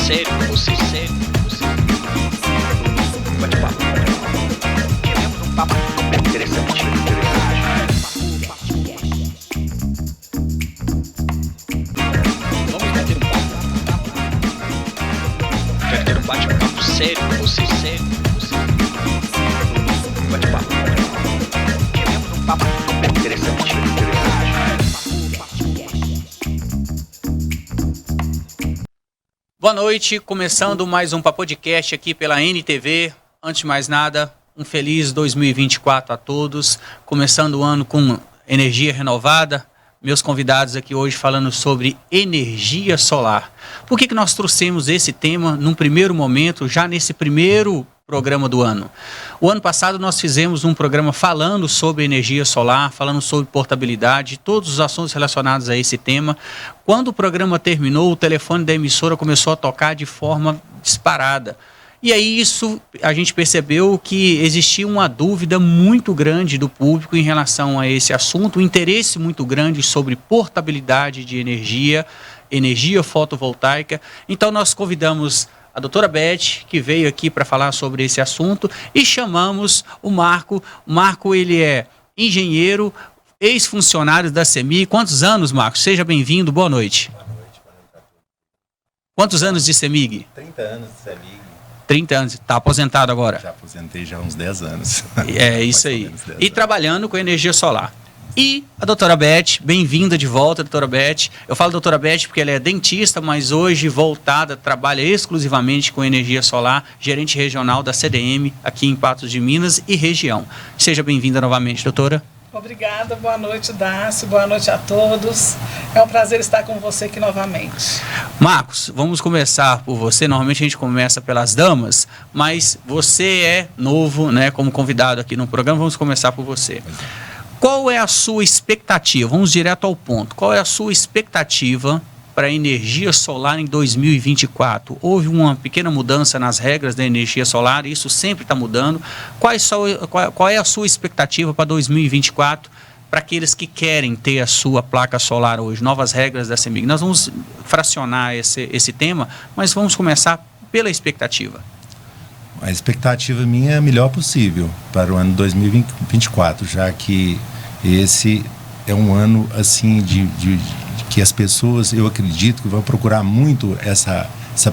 sério com você, sério com você. Bate-papo. Tivemos um papo interessante. Vamos bater um papo. Quero ter um bate-papo sério com você, sério com você. Bate-papo. Tivemos um papo interessante. Boa noite, começando mais um podcast aqui pela NTV. Antes de mais nada, um feliz 2024 a todos. Começando o ano com energia renovada. Meus convidados aqui hoje falando sobre energia solar. Por que nós trouxemos esse tema num primeiro momento, já nesse primeiro programa do ano? O ano passado nós fizemos um programa falando sobre energia solar, falando sobre portabilidade, todos os assuntos relacionados a esse tema. Quando o programa terminou, o telefone da emissora começou a tocar de forma disparada. E aí a gente percebeu que existia uma dúvida muito grande do público em relação a esse assunto, um interesse muito grande sobre portabilidade de energia, energia fotovoltaica. Então nós convidamos a doutora Beth, que veio aqui para falar sobre esse assunto, e chamamos o Marco. O Marco, ele é engenheiro, ex-funcionário da CEMIG. Quantos anos, Marco? Seja bem-vindo, boa noite. Boa noite a todos. Quantos anos de CEMIG? 30 anos de CEMIG. 30 anos, está aposentado agora? Já aposentei já há uns 10 anos. É isso aí. E trabalhando com energia solar. E a doutora Beth, bem-vinda de volta, doutora Beth. Eu falo doutora Beth porque ela é dentista, mas hoje voltada, trabalha exclusivamente com energia solar, gerente regional da CDM aqui em Patos de Minas e região. Seja bem-vinda novamente, doutora. Obrigada, boa noite, Dácio, boa noite a todos. É um prazer estar com você aqui novamente. Marcos, vamos começar por você. Normalmente a gente começa pelas damas, mas você é novo, né, como convidado aqui no programa. Vamos começar por você. Qual é a sua expectativa? Vamos direto ao ponto. Qual é a sua expectativa para a energia solar em 2024? Houve uma pequena mudança nas regras da energia solar, isso sempre está mudando. Qual é a sua expectativa para 2024 para aqueles que querem ter a sua placa solar hoje? Novas regras da CEMIG. Nós vamos fracionar esse tema, mas vamos começar pela expectativa. A expectativa minha é a melhor possível para o ano 2024, já que esse é um ano assim de que as pessoas, eu acredito, que vão procurar muito essa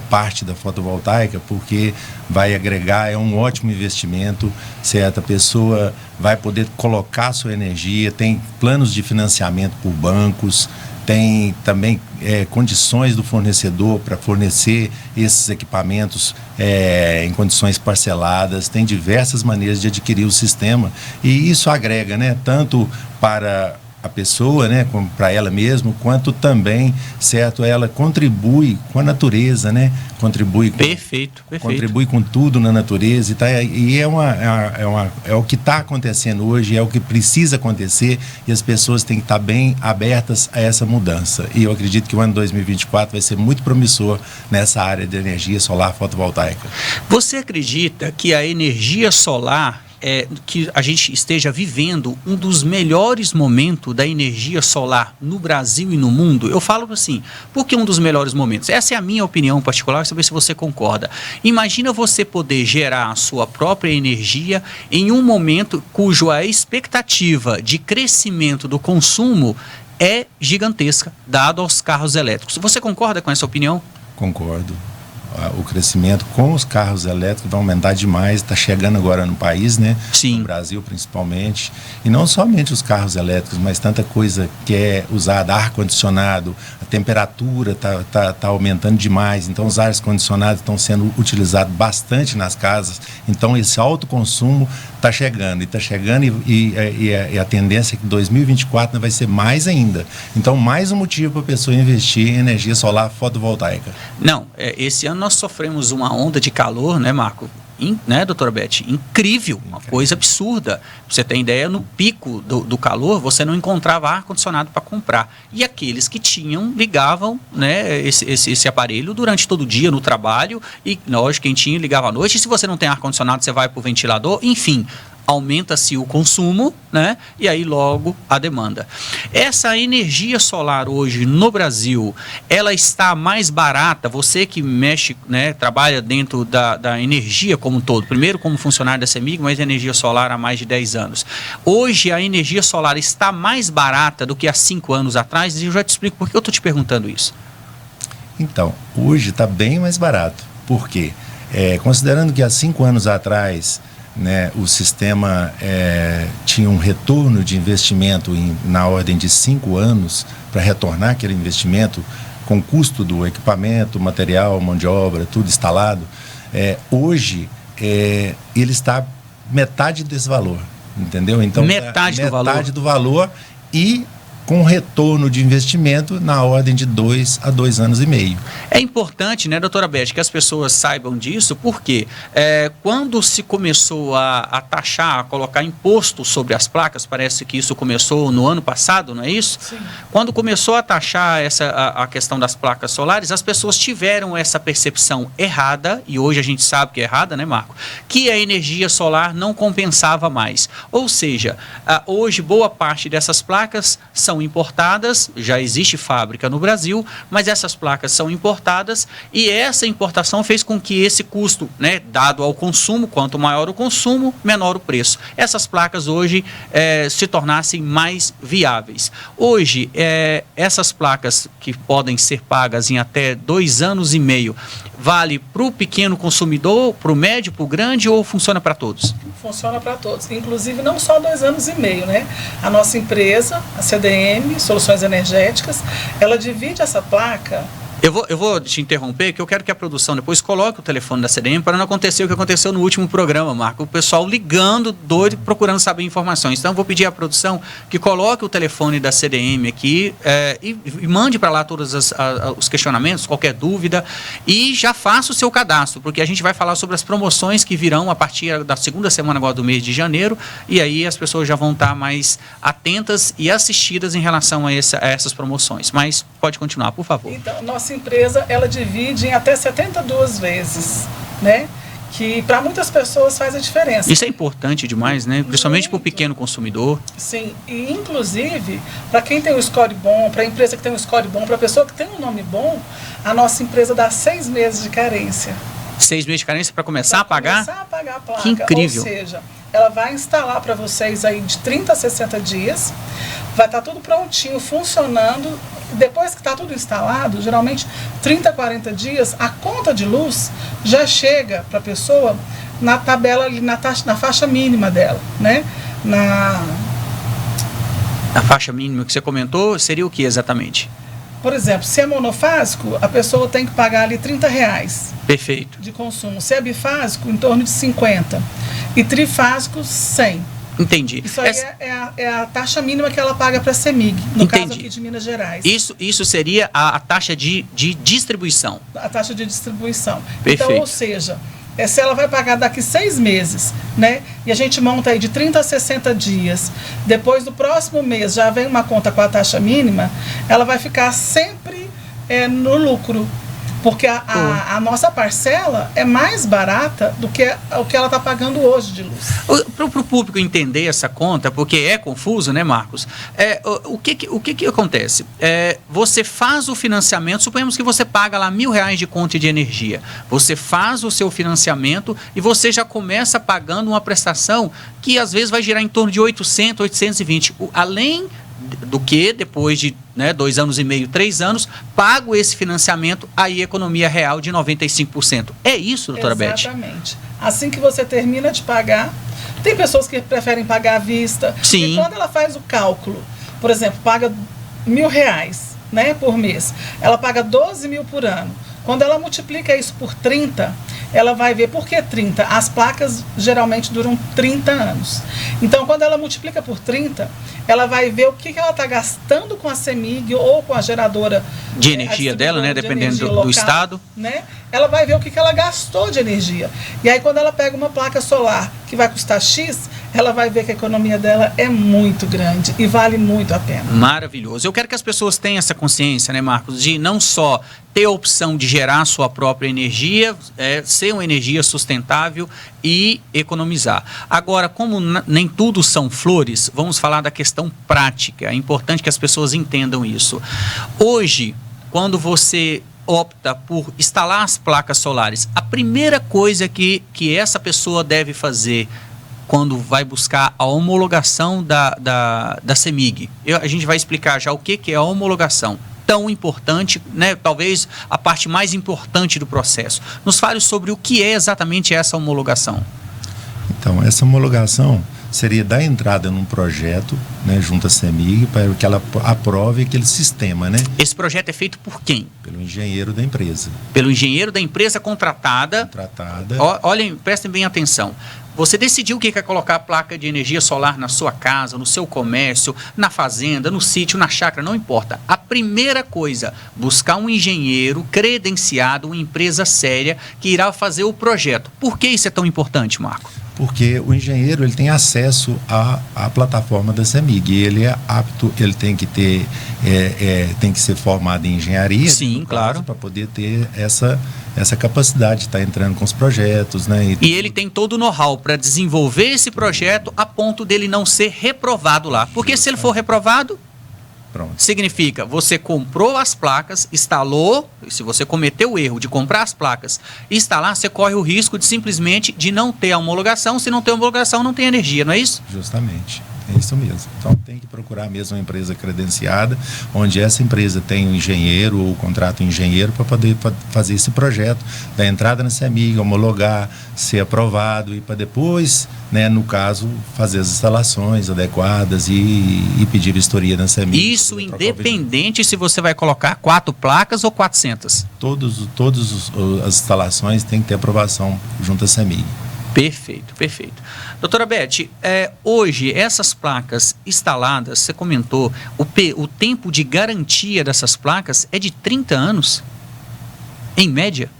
parte da fotovoltaica, porque vai agregar, é um ótimo investimento, certo? A pessoa vai poder colocar sua energia, tem planos de financiamento por bancos, tem também condições do fornecedor para fornecer esses equipamentos em condições parceladas, tem diversas maneiras de adquirir o sistema, e isso agrega, né, tanto para a pessoa, né, para ela mesma, quanto também, certo, ela contribui com a natureza, né, contribui com tudo na natureza, e, é o que está acontecendo hoje, é o que precisa acontecer, e as pessoas têm que estar bem abertas a essa mudança, e eu acredito que o ano 2024 vai ser muito promissor nessa área de energia solar fotovoltaica. Você acredita que a energia solar, que a gente esteja vivendo um dos melhores momentos da energia solar no Brasil e no mundo? Eu falo assim, por que um dos melhores momentos? Essa é a minha opinião particular, saber se você concorda. Imagina você poder gerar a sua própria energia em um momento cujo a expectativa de crescimento do consumo é gigantesca, dado aos carros elétricos. Você concorda com essa opinião? Concordo. O crescimento com os carros elétricos vai aumentar demais, está chegando agora no país, né? Sim. No Brasil principalmente, e não somente os carros elétricos, mas tanta coisa que é usada, ar-condicionado, a temperatura tá aumentando demais, então os ares condicionados estão sendo utilizados bastante nas casas, então esse alto consumo está chegando, e a tendência é que 2024 vai ser mais ainda, então mais um motivo para a pessoa investir em energia solar fotovoltaica. Não, esse ano nós sofremos uma onda de calor, né, Marco? Né, doutora Beth? Incrível, uma coisa absurda. Pra você ter ideia, no pico do calor, você não encontrava ar-condicionado para comprar. E aqueles que tinham, ligavam, né, esse aparelho durante todo o dia no trabalho. E, lógico, quem tinha, ligava à noite. E se você não tem ar-condicionado, você vai para o ventilador. Enfim, aumenta-se o consumo, né? E aí logo a demanda. Essa energia solar hoje no Brasil, ela está mais barata? Você que mexe, né, trabalha dentro da energia como um todo, primeiro como funcionário da CEMIG, mas energia solar há mais de 10 anos. Hoje a energia solar está mais barata do que há 5 anos atrás? E eu já te explico por que eu estou te perguntando isso. Então, hoje está bem mais barato. Por quê? Considerando que há 5 anos atrás, né, o sistema tinha um retorno de investimento na ordem de 5 anos para retornar aquele investimento com o custo do equipamento, material, mão de obra, tudo instalado. Hoje ele está metade desse valor, entendeu? Então metade do valor e com retorno de investimento na ordem de 2 a 2 anos e meio. É importante, né, doutora Beth, que as pessoas saibam disso, porque quando se começou a taxar, a colocar imposto sobre as placas, parece que isso começou no ano passado, não é isso? Sim. Quando começou a taxar a questão das placas solares, as pessoas tiveram essa percepção errada, e hoje a gente sabe que é errada, né, Marco? Que a energia solar não compensava mais. Ou seja, hoje boa parte dessas placas são importadas, já existe fábrica no Brasil, mas essas placas são importadas e essa importação fez com que esse custo, né, dado ao consumo, quanto maior o consumo, menor o preço. Essas placas hoje se tornassem mais viáveis. Hoje, essas placas que podem ser pagas em até 2 anos e meio, vale para o pequeno consumidor, para o médio, para o grande ou funciona para todos? Funciona para todos, inclusive não só 2 anos e meio, né? A nossa empresa, a CDM, Soluções Energéticas, ela divide essa placa. Eu vou te interromper, que eu quero que a produção depois coloque o telefone da CDM para não acontecer o que aconteceu no último programa, Marco. O pessoal ligando, doido, procurando saber informações. Então, eu vou pedir à produção que coloque o telefone da CDM aqui e mande para lá todos os questionamentos, qualquer dúvida, e já faça o seu cadastro, porque a gente vai falar sobre as promoções que virão a partir da segunda semana agora do mês de janeiro, e aí as pessoas já vão estar mais atentas e assistidas em relação a essas promoções. Mas pode continuar, por favor. Então, nossa empresa, ela divide em até 72 vezes, né? Que para muitas pessoas faz a diferença. Isso é importante demais, né? Principalmente para o pequeno consumidor. Sim, e inclusive, para quem tem um score bom, para a empresa que tem um score bom, para a pessoa que tem um nome bom, a nossa empresa dá 6 meses de carência. 6 meses de carência para começar a pagar? Começar a pagar a placa. Que incrível. Ou seja, ela vai instalar para vocês aí de 30 a 60 dias, vai estar tudo prontinho, funcionando. Depois que está tudo instalado, geralmente 30 a 40 dias, a conta de luz já chega para a pessoa na tabela, ali, na faixa mínima dela, né? A faixa mínima que você comentou seria o que exatamente? Por exemplo, se é monofásico, a pessoa tem que pagar ali R$30 Perfeito. de consumo. Se é bifásico, em torno de 50. E trifásico, 100. Entendi. Isso aí é a taxa mínima que ela paga para a CEMIG, no Entendi. caso aqui de Minas Gerais. Isso seria a taxa de distribuição. A taxa de distribuição. Perfeito. Então, ou seja, se ela vai pagar daqui 6 meses, né? E a gente monta aí de 30 a 60 dias. Depois do próximo mês já vem uma conta com a taxa mínima, ela vai ficar sempre no lucro. Porque a nossa parcela é mais barata do que o que ela está pagando hoje de luz. Para o público entender essa conta, porque é confuso, né, Marcos? O que acontece? Você faz o financiamento, suponhamos que você paga lá R$1.000 de conta de energia. Você faz o seu financiamento e você já começa pagando uma prestação que às vezes vai girar em torno de 800, 820. Além do que depois de 2 anos e meio, 3 anos, pago esse financiamento, aí economia real de 95%. É isso, doutora Beth? Exatamente. Assim que você termina de pagar, tem pessoas que preferem pagar à vista. Sim. E quando ela faz o cálculo, por exemplo, paga R$1.000, né, por mês, ela paga 12 mil por ano. Quando ela multiplica isso por 30, ela vai ver por que 30. As placas geralmente duram 30 anos. Então, quando ela multiplica por 30, ela vai ver o que ela está gastando com a CEMIG ou com a geradora de energia dela, né? Dependendo do estado. Né? Ela vai ver o que ela gastou de energia. E aí, quando ela pega uma placa solar que vai custar X, ela vai ver que a economia dela é muito grande e vale muito a pena. Maravilhoso. Eu quero que as pessoas tenham essa consciência, né, Marcos, de não só ter a opção de gerar sua própria energia, ser uma energia sustentável e economizar. Agora, como nem tudo são flores, vamos falar da questão prática. É importante que as pessoas entendam isso. Hoje, quando você opta por instalar as placas solares, a primeira coisa que essa pessoa deve fazer quando vai buscar a homologação da CEMIG, a gente vai explicar já o que é a homologação, tão importante, né? Talvez a parte mais importante do processo. Nos fale sobre o que é exatamente essa homologação. Então, essa homologação seria dar entrada num projeto, né, junto à CEMIG, para que ela aprove aquele sistema, né? Esse projeto é feito por quem? Pelo engenheiro da empresa. Pelo engenheiro da empresa contratada. Olhem, prestem bem atenção. Você decidiu que quer colocar a placa de energia solar na sua casa, no seu comércio, na fazenda, no sítio, na chácara, não importa. A primeira coisa, buscar um engenheiro credenciado, uma empresa séria que irá fazer o projeto. Por que isso é tão importante, Marco? Porque o engenheiro ele tem acesso à plataforma da CEMIG. Ele é apto, ele tem que ter, tem que ser formado em engenharia. Sim, claro. Para poder ter essa capacidade de estar entrando com os projetos, né? E ele tem todo o know-how para desenvolver esse projeto a ponto dele não ser reprovado lá. Porque se ele for reprovado, pronto. Significa, você comprou as placas, instalou, se você cometeu o erro de comprar as placas e instalar, você corre o risco de simplesmente de não ter a homologação. Se não tem homologação, não tem energia, não é isso? Justamente. É isso mesmo. Então tem que procurar mesmo uma empresa credenciada, onde essa empresa tem um engenheiro ou contrata um engenheiro para poder fazer esse projeto, da entrada na CEMIG, homologar, ser aprovado e para depois, né, no caso, fazer as instalações adequadas e pedir vistoria na CEMIG. Isso independente se você vai colocar 4 placas ou 400? Todas as instalações têm que ter aprovação junto à CEMIG. Perfeito, perfeito. Doutora Beth, hoje essas placas instaladas, você comentou, o tempo de garantia dessas placas é de 30 anos? Em média?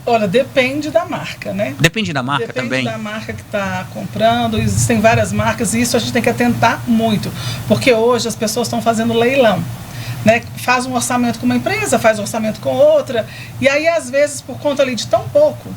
Olha, depende da marca, né? Depende da marca também? Depende da marca que está comprando, existem várias marcas e isso a gente tem que atentar muito, porque hoje as pessoas estão fazendo leilão. Né? Faz um orçamento com uma empresa, faz um orçamento com outra, e aí às vezes por conta ali de tão pouco,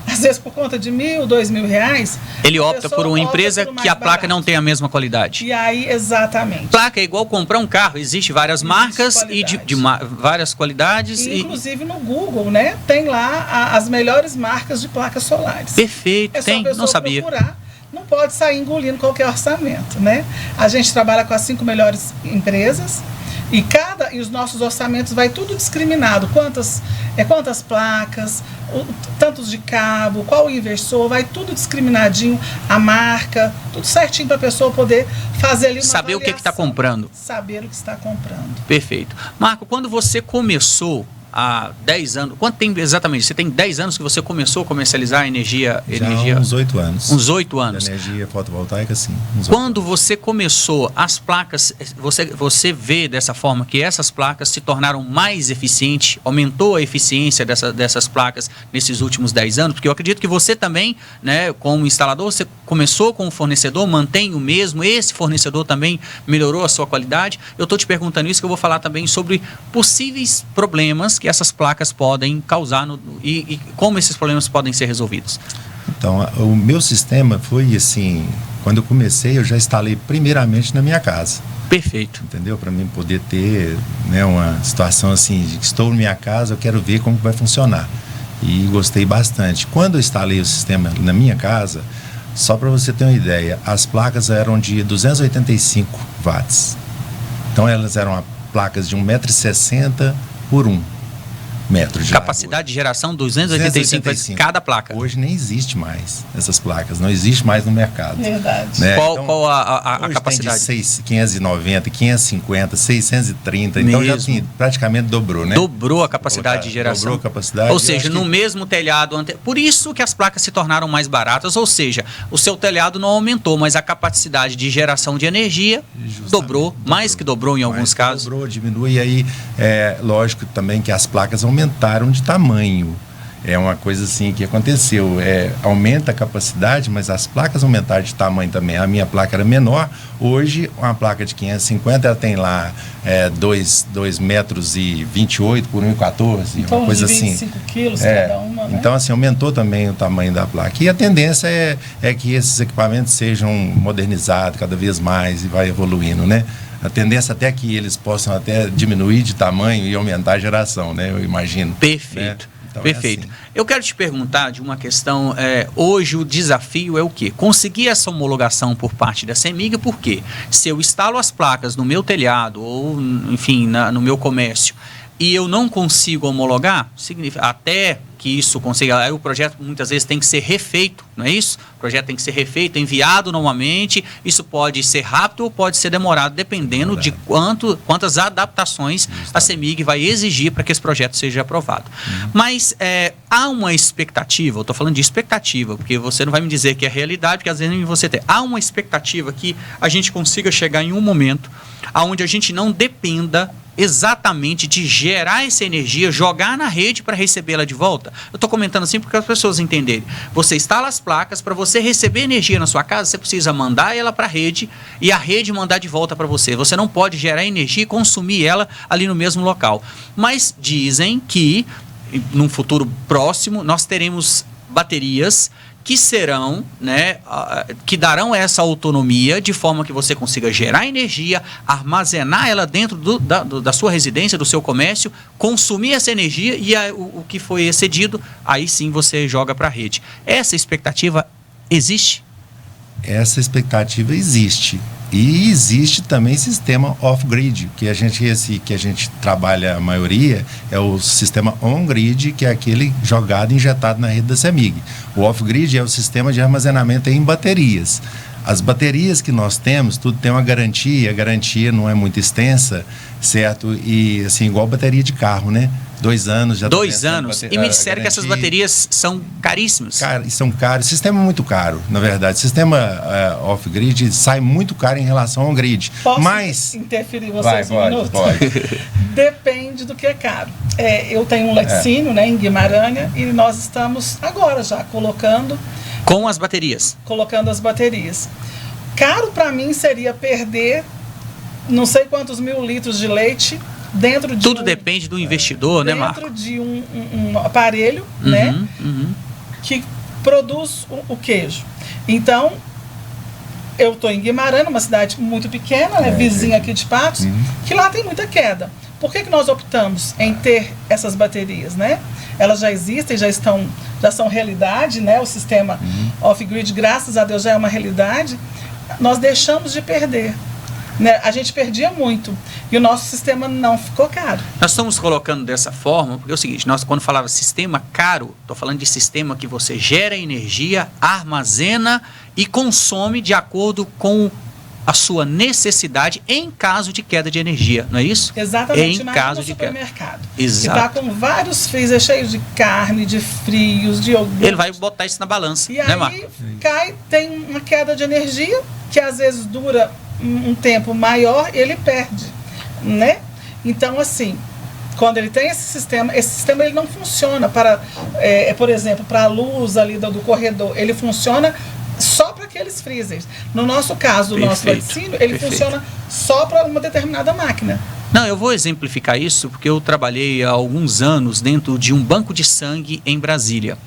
às vezes por conta de R$1.000, R$2.000, ele opta por uma empresa que a placa não tem a mesma qualidade. E aí, exatamente. Placa é igual comprar um carro, existe várias marcas e de várias qualidades. Inclusive no Google, né? Tem lá as melhores marcas de placas solares. Perfeito, tem, não sabia. Procurar, não pode sair engolindo qualquer orçamento, né? A gente trabalha com as 5 melhores empresas. E os nossos orçamentos vai tudo discriminado, quantas placas, tantos de cabo, qual o inversor, vai tudo discriminadinho, a marca, tudo certinho para a pessoa poder fazer ali uma saber avaliação, o que está comprando. Saber o que está comprando. Perfeito. Marco, quando você começou há 10 anos, quanto tempo exatamente? Você tem 10 anos que você começou a comercializar a energia? Uns 8 anos. Uns 8 anos. A energia fotovoltaica, sim. Quando você começou, as placas, você vê dessa forma que essas placas se tornaram mais eficientes, aumentou a eficiência dessas placas nesses últimos 10 anos? Porque eu acredito que você também, né, como instalador, você começou com um fornecedor, mantém o mesmo, esse fornecedor também melhorou a sua qualidade. Eu estou te perguntando isso, que eu vou falar também sobre possíveis problemas que essas placas podem causar e como esses problemas podem ser resolvidos. Então, o meu sistema foi assim, quando eu comecei, eu já instalei primeiramente na minha casa. Perfeito. Entendeu? Para mim poder ter, né, uma situação assim, de que estou na minha casa, eu quero ver como vai funcionar. E gostei bastante. Quando eu instalei o sistema na minha casa, só para você ter uma ideia, as placas eram de 285 watts. Então, elas eram placas de 1,60 m por 1. metros de Capacidade de geração 285 cada placa. Hoje nem existe mais essas placas, não existe mais no mercado. Verdade. Né? Qual a hoje capacidade? Tem de 590, 550, 630, então já praticamente dobrou, né? Dobrou a capacidade de geração. Dobrou a capacidade. Ou seja, no mesmo telhado. Por isso que as placas se tornaram mais baratas, ou seja, o seu telhado não aumentou, mas a capacidade de geração de energia dobrou, mais que dobrou em alguns casos. Dobrou, diminui, e aí é lógico também que as placas aumentaram de tamanho. É uma coisa assim que aconteceu. Aumenta a capacidade, mas as placas aumentaram de tamanho também. A minha placa era menor. Hoje, uma placa de 550, ela tem lá 2 metros e 28 por 1,14, então, uma coisa de 25 assim. quilos cada uma, né? Então, assim, aumentou também o tamanho da placa. E a tendência é que esses equipamentos sejam modernizados cada vez mais e vai evoluindo, né? A tendência até que eles possam até diminuir de tamanho e aumentar a geração, né? Eu imagino. Perfeito. Né? Então, perfeito. assim. Eu quero te perguntar de uma questão, hoje o desafio é o quê? Conseguir essa homologação por parte da CEMIG, por quê? Se eu instalo as placas no meu telhado ou, enfim, no meu comércio e eu não consigo homologar, significa até que isso consiga, aí o projeto muitas vezes tem que ser refeito, não é isso? O projeto tem que ser refeito, enviado novamente, isso pode ser rápido ou pode ser demorado, dependendo de quantas adaptações a CEMIG vai exigir para que esse projeto seja aprovado. Mas há uma expectativa, eu estou falando de expectativa, porque você não vai me dizer que é realidade, porque às vezes você tem. Há uma expectativa que a gente consiga chegar em um momento onde a gente não dependa exatamente de gerar essa energia, jogar na rede para recebê-la de volta. Eu estou comentando assim porque as pessoas entenderem. Você instala as placas, para você receber energia na sua casa, você precisa mandar ela para a rede e a rede mandar de volta para você. Você não pode gerar energia e consumir ela ali no mesmo local. Mas dizem que, num futuro próximo, nós teremos baterias que serão, né, que darão essa autonomia de forma que você consiga gerar energia, armazenar ela dentro da sua residência, do seu comércio, consumir essa energia e o que foi excedido, aí sim você joga para a rede. Essa expectativa existe? Essa expectativa existe. E existe também sistema off-grid, que a gente trabalha a maioria, é o sistema on-grid, que é aquele jogado, injetado na rede da CEMIG. O off-grid é o sistema de armazenamento em baterias. As baterias que nós temos, tudo tem uma garantia, a garantia não é muito extensa, certo? E assim, igual bateria de carro, né? 2 anos já. 2 anos. E me disseram que essas baterias são caríssimas. São caros. Sistema muito caro, na verdade. Sistema off-grid sai muito caro em relação ao grid. Posso interferir vocês um minuto? Pode. Depende do que é caro. Eu tenho um laticínio, né, em Guimarães, e nós estamos agora já colocando as baterias. Colocando as baterias. Caro para mim seria perder não sei quantos 1000 litros de leite dentro de tudo depende do investidor, né, Marco? Dentro de um aparelho, né, que produz o queijo. Então, eu estou em Guimarães, uma cidade muito pequena, né, vizinha aqui de Patos, que lá tem muita queda. Por que nós optamos em ter essas baterias, né? Elas já existem, já são realidade, né? O sistema off-grid, graças a Deus, já é uma realidade. Nós deixamos de perder, né? A gente perdia muito e o nosso sistema não ficou caro. Nós estamos colocando dessa forma, porque é o seguinte, nós quando falava sistema caro, estou falando de sistema que você gera energia, armazena e consome de acordo com a sua necessidade em caso de queda de energia, não é isso? Exatamente, em caso de supermercado. Exato. Está com vários freezers cheios de carne, de frios, de iogurte. Ele vai botar isso na balança, e né, aí Marco? tem uma queda de energia que às vezes dura um tempo maior e ele perde, né? Então, assim, quando ele tem esse sistema ele não funciona para, por exemplo, para a luz ali do corredor, ele funciona só para aqueles freezers. No nosso caso, o nosso laticínio, ele funciona só para uma determinada máquina. Não, eu vou exemplificar isso porque eu trabalhei há alguns anos dentro de um banco de sangue em Brasília.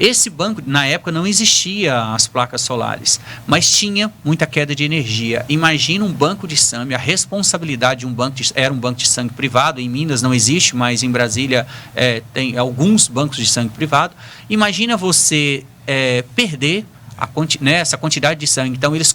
Esse banco, na época, não existia as placas solares, mas tinha muita queda de energia. Imagina um banco de sangue, a responsabilidade de era um banco de sangue privado, em Minas não existe, mas em Brasília tem alguns bancos de sangue privado. Imagina você perder essa quantidade de sangue. Então, eles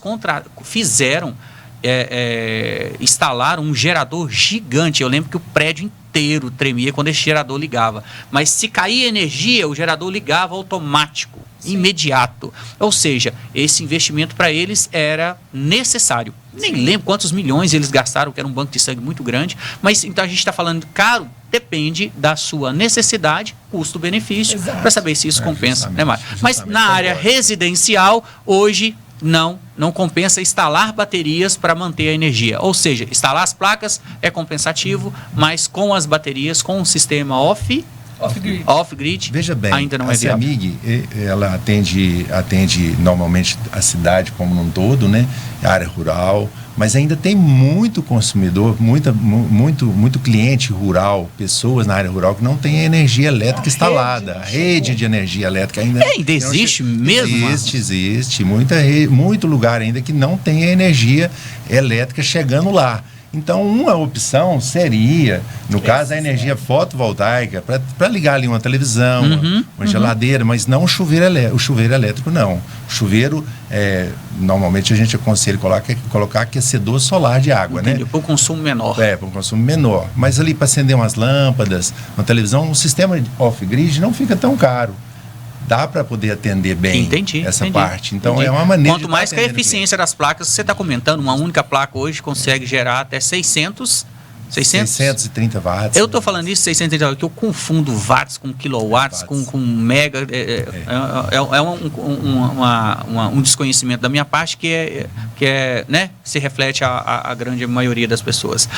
instalaram um gerador gigante. Eu lembro que o prédio inteiro inteiro tremia quando esse gerador ligava. Mas se caía energia, o gerador ligava automático, imediato. Ou seja, esse investimento para eles era necessário. Nem lembro quantos milhões eles gastaram, que era um banco de sangue muito grande. Mas então a gente está falando caro, depende da sua necessidade, custo-benefício, para saber se isso compensa, né, Mário? Mas na área residencial, hoje não compensa instalar baterias para manter a energia. Ou seja, instalar as placas é compensativo, mas com as baterias, com o sistema off-grid, veja bem, ainda não é a viável. CEMIG, ela atende normalmente a cidade como um todo, né? A área rural, mas ainda tem muito consumidor, muito cliente rural, pessoas na área rural que não tem energia elétrica instalada. A rede de energia elétrica ainda existe mesmo? Existe. Muito lugar ainda que não tem a energia elétrica chegando lá. Então, uma opção seria, no caso, a energia fotovoltaica, para ligar ali uma televisão, uma geladeira, mas não o chuveiro elétrico, não. O chuveiro, normalmente a gente aconselha colocar aquecedor solar de água, né? Para o consumo menor. Para um consumo menor. Mas ali para acender umas lâmpadas, uma televisão, um sistema off-grid não fica tão caro. Dá para poder atender bem essa parte. Então, é uma maneira Quanto mais que a eficiência das placas, você está comentando, uma única placa hoje consegue gerar até 630 watts. Eu estou falando isso, 630 watts, que eu confundo watts com kilowatts, com mega. Um desconhecimento da minha parte que se reflete a grande maioria das pessoas.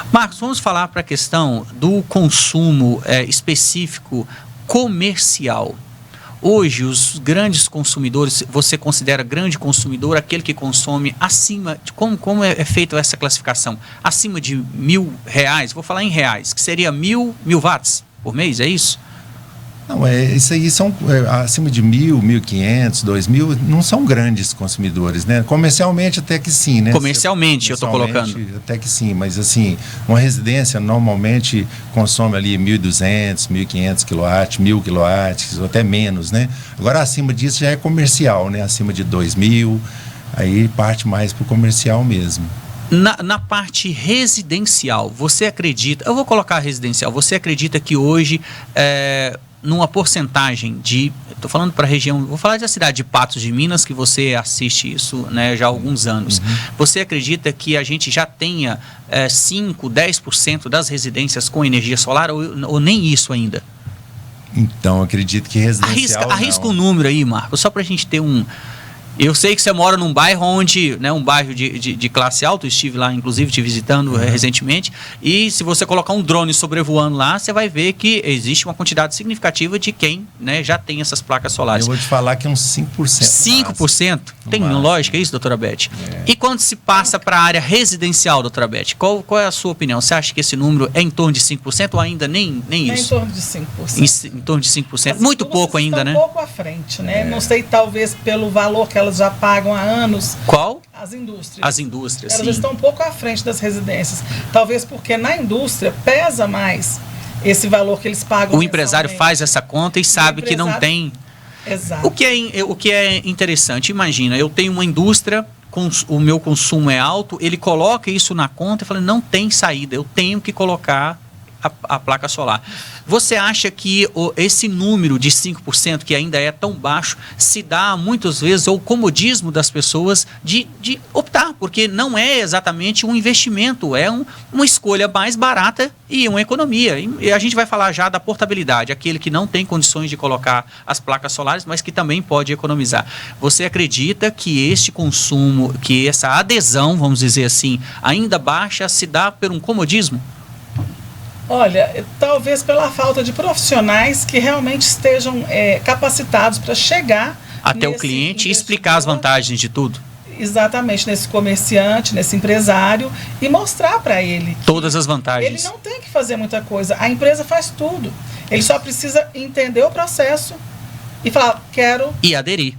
Marcos, vamos falar para a questão do consumo específico comercial. Hoje, os grandes consumidores, você considera grande consumidor aquele que consome acima de... Como é feita essa classificação? Acima de R$1.000, vou falar em reais, que seria 1.000 watts por mês, é isso? Não, isso aí são acima de 1.000, 1.500, 2.000, não são grandes consumidores, né? Comercialmente até que sim, né? Comercialmente eu estou colocando. Até que sim, mas assim, uma residência normalmente consome ali 1.200, 1.500 kW, 1.000 kW, ou até menos, né? Agora acima disso já é comercial, né? Acima de 2.000, aí parte mais para o comercial mesmo. Na parte residencial, você acredita... Eu vou colocar residencial. Você acredita que hoje... numa porcentagem de... Estou falando para a região... Vou falar da cidade de Patos de Minas, que você assiste isso, né, já há alguns anos. Você acredita que a gente já tenha 5%, 10% das residências com energia solar ou nem isso ainda? Então, acredito que residencial... Arrisca um número aí, Marcos, só para a gente ter um... Eu sei que você mora num bairro onde, né, um bairro de classe alta, eu estive lá, inclusive, te visitando recentemente, e se você colocar um drone sobrevoando lá, você vai ver que existe uma quantidade significativa de quem, né, já tem essas placas solares. Eu vou te falar que é uns 5%. 5%? Tem lógica isso, doutora Beth? E quando se passa para a área residencial, doutora Beth, qual é a sua opinião? Você acha que esse número é em torno de 5% ou ainda nem isso? É em torno de 5%. Em torno de 5%. Muito pouco ainda, né? Um pouco à frente, né? Não sei, talvez pelo valor que elas já pagam há anos. Qual? As indústrias. As indústrias, elas sim. estão um pouco à frente das residências. Talvez porque na indústria pesa mais esse valor que eles pagam. O empresário faz essa conta e sabe que não tem... Exato. O que é interessante, imagina, eu tenho uma indústria, o meu consumo é alto, ele coloca isso na conta e fala, não tem saída, eu tenho que colocar a placa solar. Você acha que esse número de 5%, que ainda é tão baixo, se dá muitas vezes ao comodismo das pessoas de optar, porque não é exatamente um investimento, é uma escolha mais barata e uma economia. E a gente vai falar já da portabilidade, aquele que não tem condições de colocar as placas solares, mas que também pode economizar. Você acredita que este consumo, que essa adesão, vamos dizer assim, ainda baixa, se dá por um comodismo? Olha, talvez pela falta de profissionais que realmente estejam capacitados para chegar até o cliente e explicar as vantagens de tudo. Exatamente, nesse comerciante, nesse empresário, e mostrar para ele todas as vantagens. Ele não tem que fazer muita coisa, a empresa faz tudo. Ele só precisa entender o processo e falar, quero... E aderir.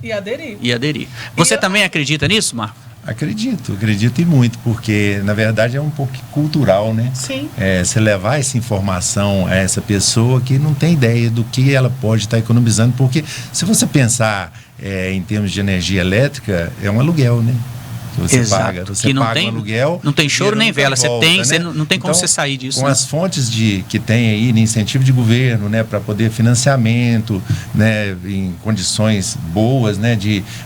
Você também acredita nisso, Marco? Acredito e muito, porque na verdade é um pouco cultural, né? Sim. Você levar essa informação a essa pessoa que não tem ideia do que ela pode estar economizando, porque se você pensar em termos de energia elétrica, é um aluguel, né? que você Exato, paga. Você que não paga tem, um aluguel. não tem choro nem nunca vela. Você volta, tem, né? você não tem como Então, você sair disso. Com né? as fontes que tem aí de incentivo de governo, né, para poder financiamento, né, em condições boas, né,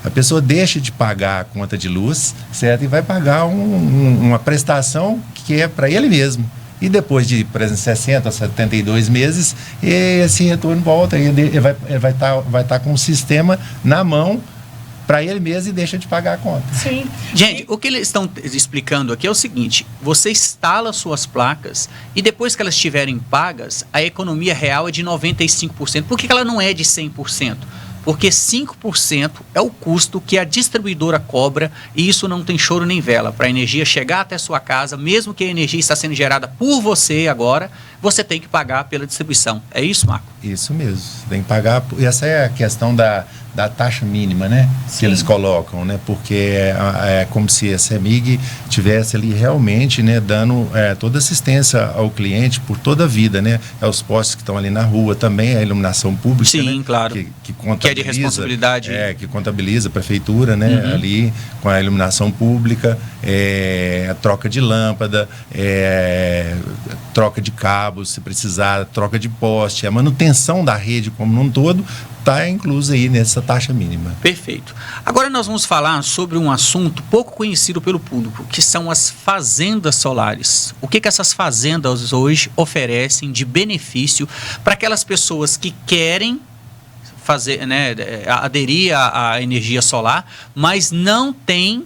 a pessoa deixa de pagar a conta de luz, certo, e vai pagar uma prestação que é para ele mesmo. E depois de, por exemplo, 60 a 72 meses, esse retorno volta. Ele vai estar com o sistema na mão para ele mesmo e deixa de pagar a conta. Sim. Gente, o que eles estão explicando aqui é o seguinte: você instala suas placas e depois que elas estiverem pagas, a economia real é de 95%. Por que ela não é de 100%? Porque 5% é o custo que a distribuidora cobra, e isso não tem choro nem vela. Para a energia chegar até sua casa, mesmo que a energia está sendo gerada por você agora, você tem que pagar pela distribuição. É isso, Marco? Isso mesmo. Você tem que pagar. Essa é a questão da taxa mínima, né? Sim. Que eles colocam, né? Porque é como se a CEMIG tivesse ali realmente, né, dando toda assistência ao cliente por toda a vida, né? Os postos que estão ali na rua também, a iluminação pública. Sim, né? claro. Que é de responsabilidade. Que contabiliza a prefeitura, né? Ali com a iluminação pública, a troca de lâmpada, troca de cabos, se precisar, troca de poste, a manutenção da rede como um todo está incluso aí nessa taxa mínima. Perfeito. Agora nós vamos falar sobre um assunto pouco conhecido pelo público, que são as fazendas solares. O que essas fazendas hoje oferecem de benefício para aquelas pessoas que querem fazer, né, aderir à energia solar, mas não tem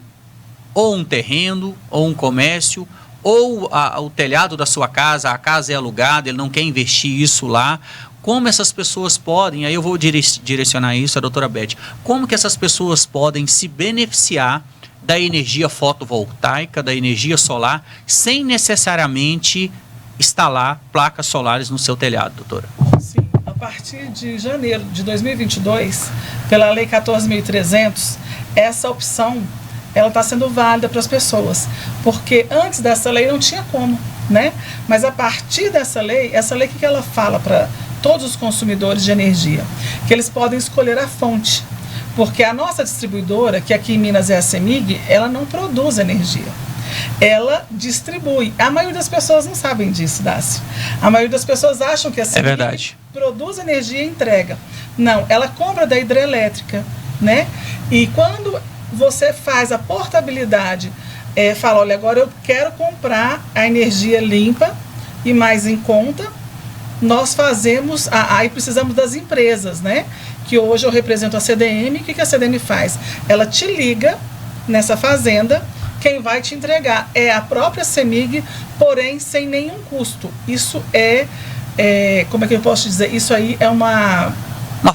ou um terreno, ou um comércio, ou o telhado da sua casa, a casa é alugada, ele não quer investir isso lá. Como essas pessoas podem, aí eu vou direcionar isso à doutora Beth, como que essas pessoas podem se beneficiar da energia fotovoltaica, da energia solar, sem necessariamente instalar placas solares no seu telhado, doutora? Sim, a partir de janeiro de 2022, pela Lei 14.300, essa opção ela está sendo válida para as pessoas, porque antes dessa lei não tinha como, né? Mas a partir dessa lei, o que ela fala para todos os consumidores de energia? Que eles podem escolher a fonte, porque a nossa distribuidora, que aqui em Minas é a CEMIG, ela não produz energia, ela distribui. A maioria das pessoas não sabem disso, Dácio. A maioria das pessoas acham que a CEMIG produz energia e entrega. Não, ela compra da hidrelétrica, né? E quando você faz a portabilidade, fala, olha, agora eu quero comprar a energia limpa e mais em conta, nós fazemos, aí precisamos das empresas, né? Que hoje eu represento a CDM. O que a CDM faz? Ela te liga nessa fazenda, quem vai te entregar é a própria CEMIG, porém sem nenhum custo. Isso como é que eu posso dizer? Isso aí é uma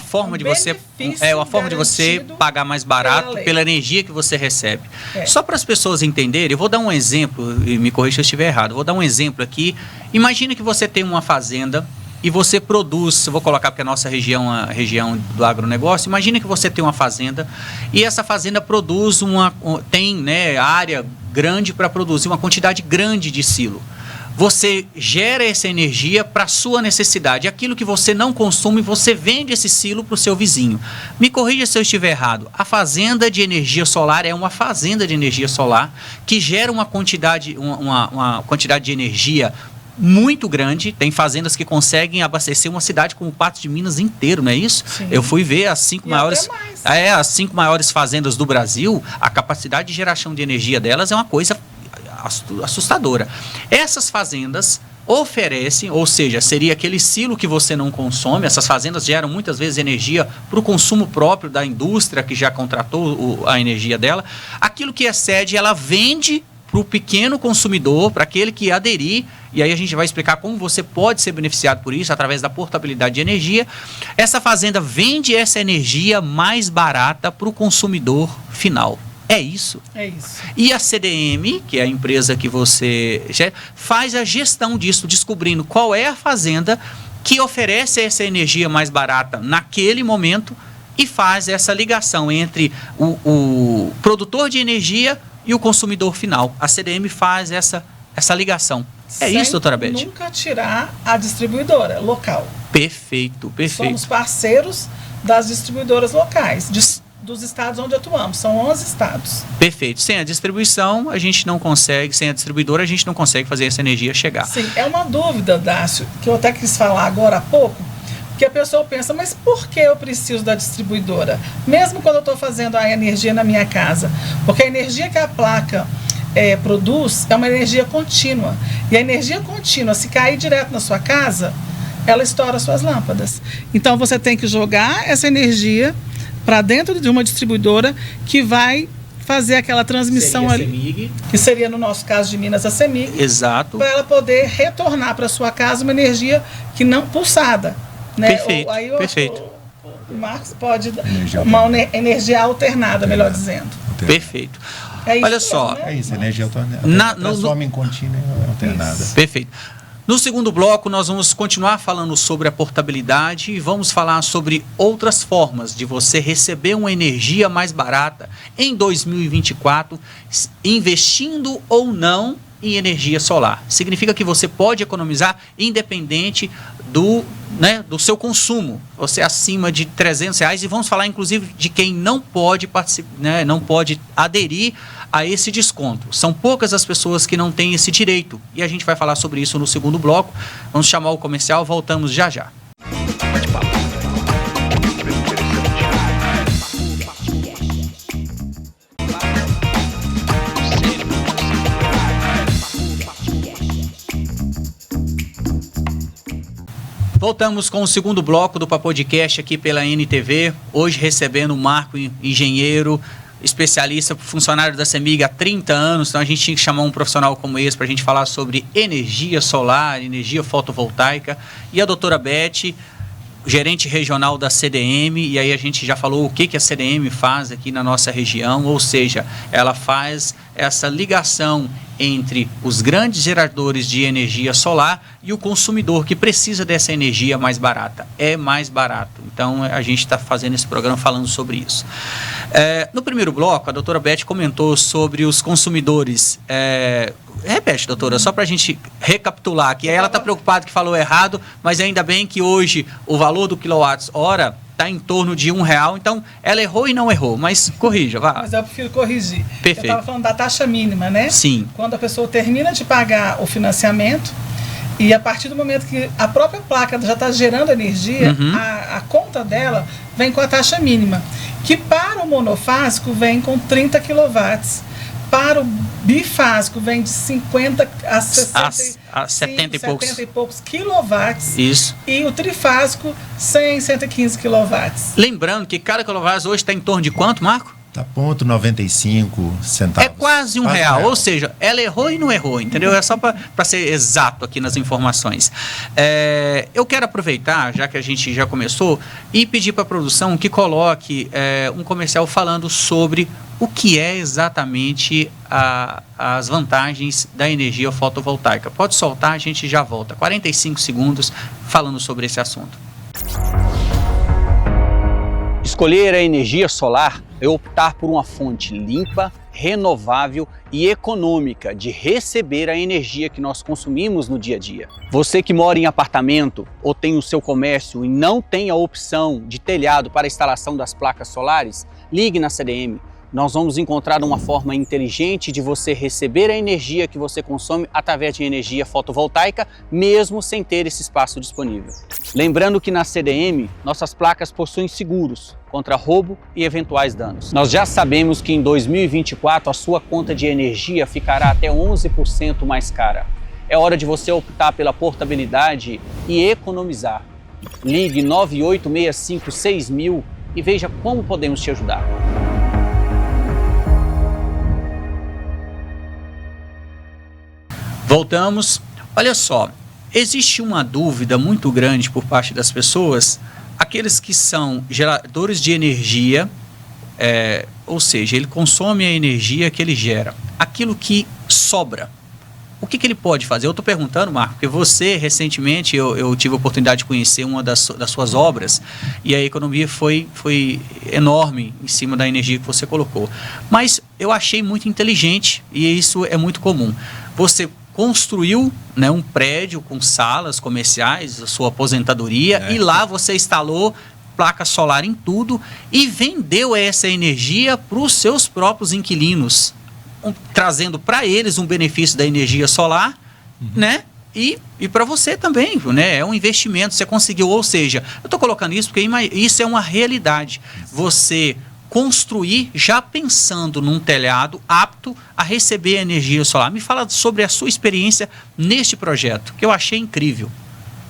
forma de você pagar mais barato pela energia que você recebe. Só para as pessoas entenderem, eu vou dar um exemplo, e me corrija se eu estiver errado, vou dar um exemplo aqui. Imagine que você tem uma fazenda e você produz, eu vou colocar porque a nossa região é a região do agronegócio, imagine que você tem uma fazenda e essa fazenda produz tem, né, área grande para produzir uma quantidade grande de silo. Você gera essa energia para a sua necessidade. Aquilo que você não consome, você vende esse silo para o seu vizinho. Me corrija se eu estiver errado. A fazenda de energia solar é uma fazenda de energia solar que gera uma quantidade de energia muito grande. Tem fazendas que conseguem abastecer uma cidade como o Patos de Minas inteiro, não é isso? Sim. Eu fui ver as 5 maiores fazendas do Brasil, a capacidade de geração de energia delas é uma coisa assustadora. Essas fazendas oferecem, ou seja, seria aquele silo que você não consome. Essas fazendas geram muitas vezes energia para o consumo próprio da indústria que já contratou a energia dela. Aquilo que excede, ela vende para o pequeno consumidor, para aquele que aderir, e aí a gente vai explicar como você pode ser beneficiado por isso, através da portabilidade de energia. Essa fazenda vende essa energia mais barata para o consumidor final. É isso. É isso. E a CDM, que é a empresa que você faz a gestão disso, descobrindo qual é a fazenda que oferece essa energia mais barata naquele momento e faz essa ligação entre o produtor de energia e o consumidor final. A CDM faz essa ligação. É isso, doutora Beth? Nunca tirar a distribuidora local. Perfeito, perfeito. Somos parceiros das distribuidoras locais. dos estados onde atuamos. São 11 estados. Perfeito. Sem a distribuição, a gente não consegue, sem a distribuidora, a gente não consegue fazer essa energia chegar. Sim, é uma dúvida, Dácio, que eu até quis falar agora há pouco, que a pessoa pensa, mas por que eu preciso da distribuidora? Mesmo quando eu estou fazendo a energia na minha casa. Porque a energia que a placa produz é uma energia contínua. E a energia contínua, se cair direto na sua casa, ela estoura suas lâmpadas. Então você tem que jogar essa energia para dentro de uma distribuidora que vai fazer aquela transmissão ali, CEMIG. que seria no nosso caso de Minas a CEMIG, Exato. para ela poder retornar para sua casa uma energia que não pulsada, né? Perfeito, Aí perfeito. O Marcos pode dar Energia uma energia alternada, melhor dizendo. Perfeito. É isso Olha mesmo, só. né? É isso, energia alternada. No- Transforma em contínua e alternada. Isso. Perfeito. No segundo bloco, nós vamos continuar falando sobre a portabilidade e vamos falar sobre outras formas de você receber uma energia mais barata em 2024, investindo ou não em energia solar. Significa que você pode economizar independente do seu consumo. Você acima de R$300, e vamos falar inclusive de quem não pode participar, né, não pode aderir a esse desconto. São poucas as pessoas que não têm esse direito. E a gente vai falar sobre isso no segundo bloco. Vamos chamar o comercial, voltamos já já. Bate-papo. Voltamos com o segundo bloco do Papodcast aqui pela NTV. Hoje recebendo o Marco, engenheiro, especialista, funcionário da CEMIG há 30 anos. Então a gente tinha que chamar um profissional como esse para a gente falar sobre energia solar, energia fotovoltaica. E a doutora Beth, gerente regional da CDM, e aí a gente já falou o que a CDM faz aqui na nossa região, ou seja, ela faz essa ligação entre os grandes geradores de energia solar e o consumidor que precisa dessa energia mais barata. É mais barato. Então a gente está fazendo esse programa falando sobre isso. No primeiro bloco, a doutora Beth comentou sobre os consumidores. Repete, doutora, só para a gente recapitular aqui. Aí ela está preocupada que falou errado, mas ainda bem que hoje o valor do quilowatt-hora está em torno de R$1. Então, ela errou e não errou, mas corrija, vá. Mas eu prefiro corrigir. Perfeito. Eu estava falando da taxa mínima, né? Sim. Quando a pessoa termina de pagar o financiamento, e a partir do momento que a própria placa já está gerando energia, a conta dela vem com a taxa mínima, que para o monofásico vem com 30 quilowatts. Para o bifásico vem de 50 a 70 e poucos. 70 e poucos quilowatts. Isso. E o trifásico 100, 115 quilowatts. Lembrando que cada quilowatt hoje está em torno de quanto, Marco? Tá ponto 95 centavos. É quase R$1. Ou seja, ela errou e não errou, entendeu? É só para ser exato aqui nas informações. Eu quero aproveitar, já que a gente já começou, e pedir para a produção que coloque um comercial falando sobre o que é exatamente as vantagens da energia fotovoltaica. Pode soltar, a gente já volta. 45 segundos falando sobre esse assunto. Escolher a energia solar é optar por uma fonte limpa, renovável e econômica de receber a energia que nós consumimos no dia a dia. Você que mora em apartamento ou tem o seu comércio e não tem a opção de telhado para a instalação das placas solares, ligue na CDM. Nós vamos encontrar uma forma inteligente de você receber a energia que você consome através de energia fotovoltaica, mesmo sem ter esse espaço disponível. Lembrando que na CDM, nossas placas possuem seguros contra roubo e eventuais danos. Nós já sabemos que em 2024 a sua conta de energia ficará até 11% mais cara. É hora de você optar pela portabilidade e economizar. Ligue 98656000 e veja como podemos te ajudar. Voltamos. Olha só, existe uma dúvida muito grande por parte das pessoas, aqueles que são geradores de energia, ou seja, ele consome a energia que ele gera, aquilo que sobra. O que ele pode fazer? Eu estou perguntando, Marco, porque você, recentemente, eu tive a oportunidade de conhecer uma das suas obras e a economia foi enorme em cima da energia que você colocou. Mas eu achei muito inteligente e isso é muito comum. Você construiu, né, um prédio com salas comerciais, a sua aposentadoria, e lá você instalou placa solar em tudo e vendeu essa energia para os seus próprios inquilinos, trazendo para eles um benefício da energia solar, né? E para você também, né? É um investimento, você conseguiu, ou seja, eu estou colocando isso porque isso é uma realidade. Você construir já pensando num telhado apto a receber energia solar. Me fala sobre a sua experiência neste projeto, que eu achei incrível.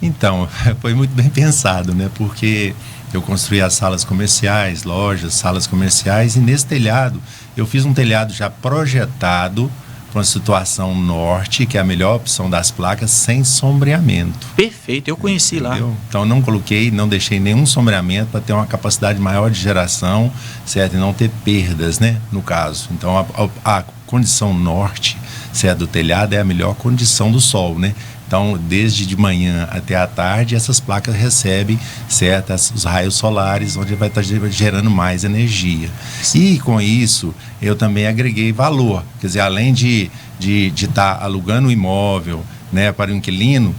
Então, foi muito bem pensado, né? Porque eu construí as salas comerciais, lojas, salas comerciais, e nesse telhado, eu fiz um telhado já projetado para uma situação norte, que é a melhor opção das placas, sem sombreamento. Perfeito, eu conheci. Entendeu? Lá. Então não deixei nenhum sombreamento para ter uma capacidade maior de geração, certo? E não ter perdas, né? No caso. Então a condição norte, certo, do telhado é a melhor condição do sol, né? Então, desde de manhã até a tarde, essas placas recebem, certo, os raios solares, onde vai estar gerando mais energia. E com isso, eu também agreguei valor. Quer dizer, além de estar alugando o imóvel, né, para o inquilino,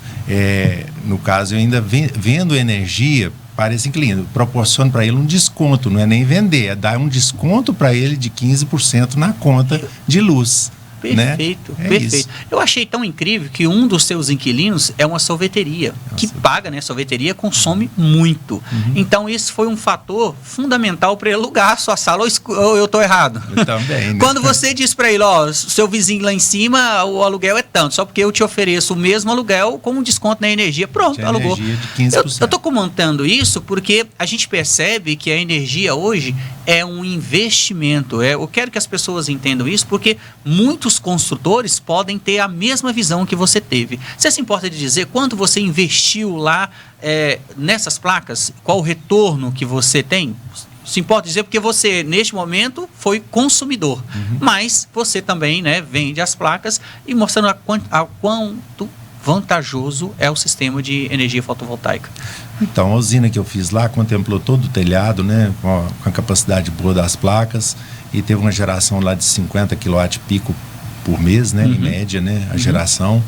no caso, eu ainda vendo energia para esse inquilino, proporciono para ele um desconto, não é nem vender, é dar um desconto para ele de 15% na conta de luz. Perfeito, né? perfeito. Isso. Eu achei tão incrível que um dos seus inquilinos é uma sorveteria, que paga, né? Sorveteria consome muito. Então, isso foi um fator fundamental para ele alugar a sua sala, ou eu estou errado? Eu também, né? Quando você diz para ele, ó, seu vizinho lá em cima, o aluguel é tanto, só porque eu te ofereço o mesmo aluguel com um desconto na energia. Pronto, Tinha alugou. energia de 15%. Eu estou comentando isso porque a gente percebe que a energia hoje é um investimento. Eu quero que as pessoas entendam isso, porque muitos construtores podem ter a mesma visão que você teve. Você se importa de dizer quanto você investiu lá nessas placas? Qual o retorno que você tem? Se importa dizer, porque você, neste momento, foi consumidor. Mas você também, né, vende as placas e mostrando a quanto vantajoso é o sistema de energia fotovoltaica. Então, a usina que eu fiz lá contemplou todo o telhado, né, com a capacidade boa das placas, e teve uma geração lá de 50 kW por mês, né, em média, né, a geração.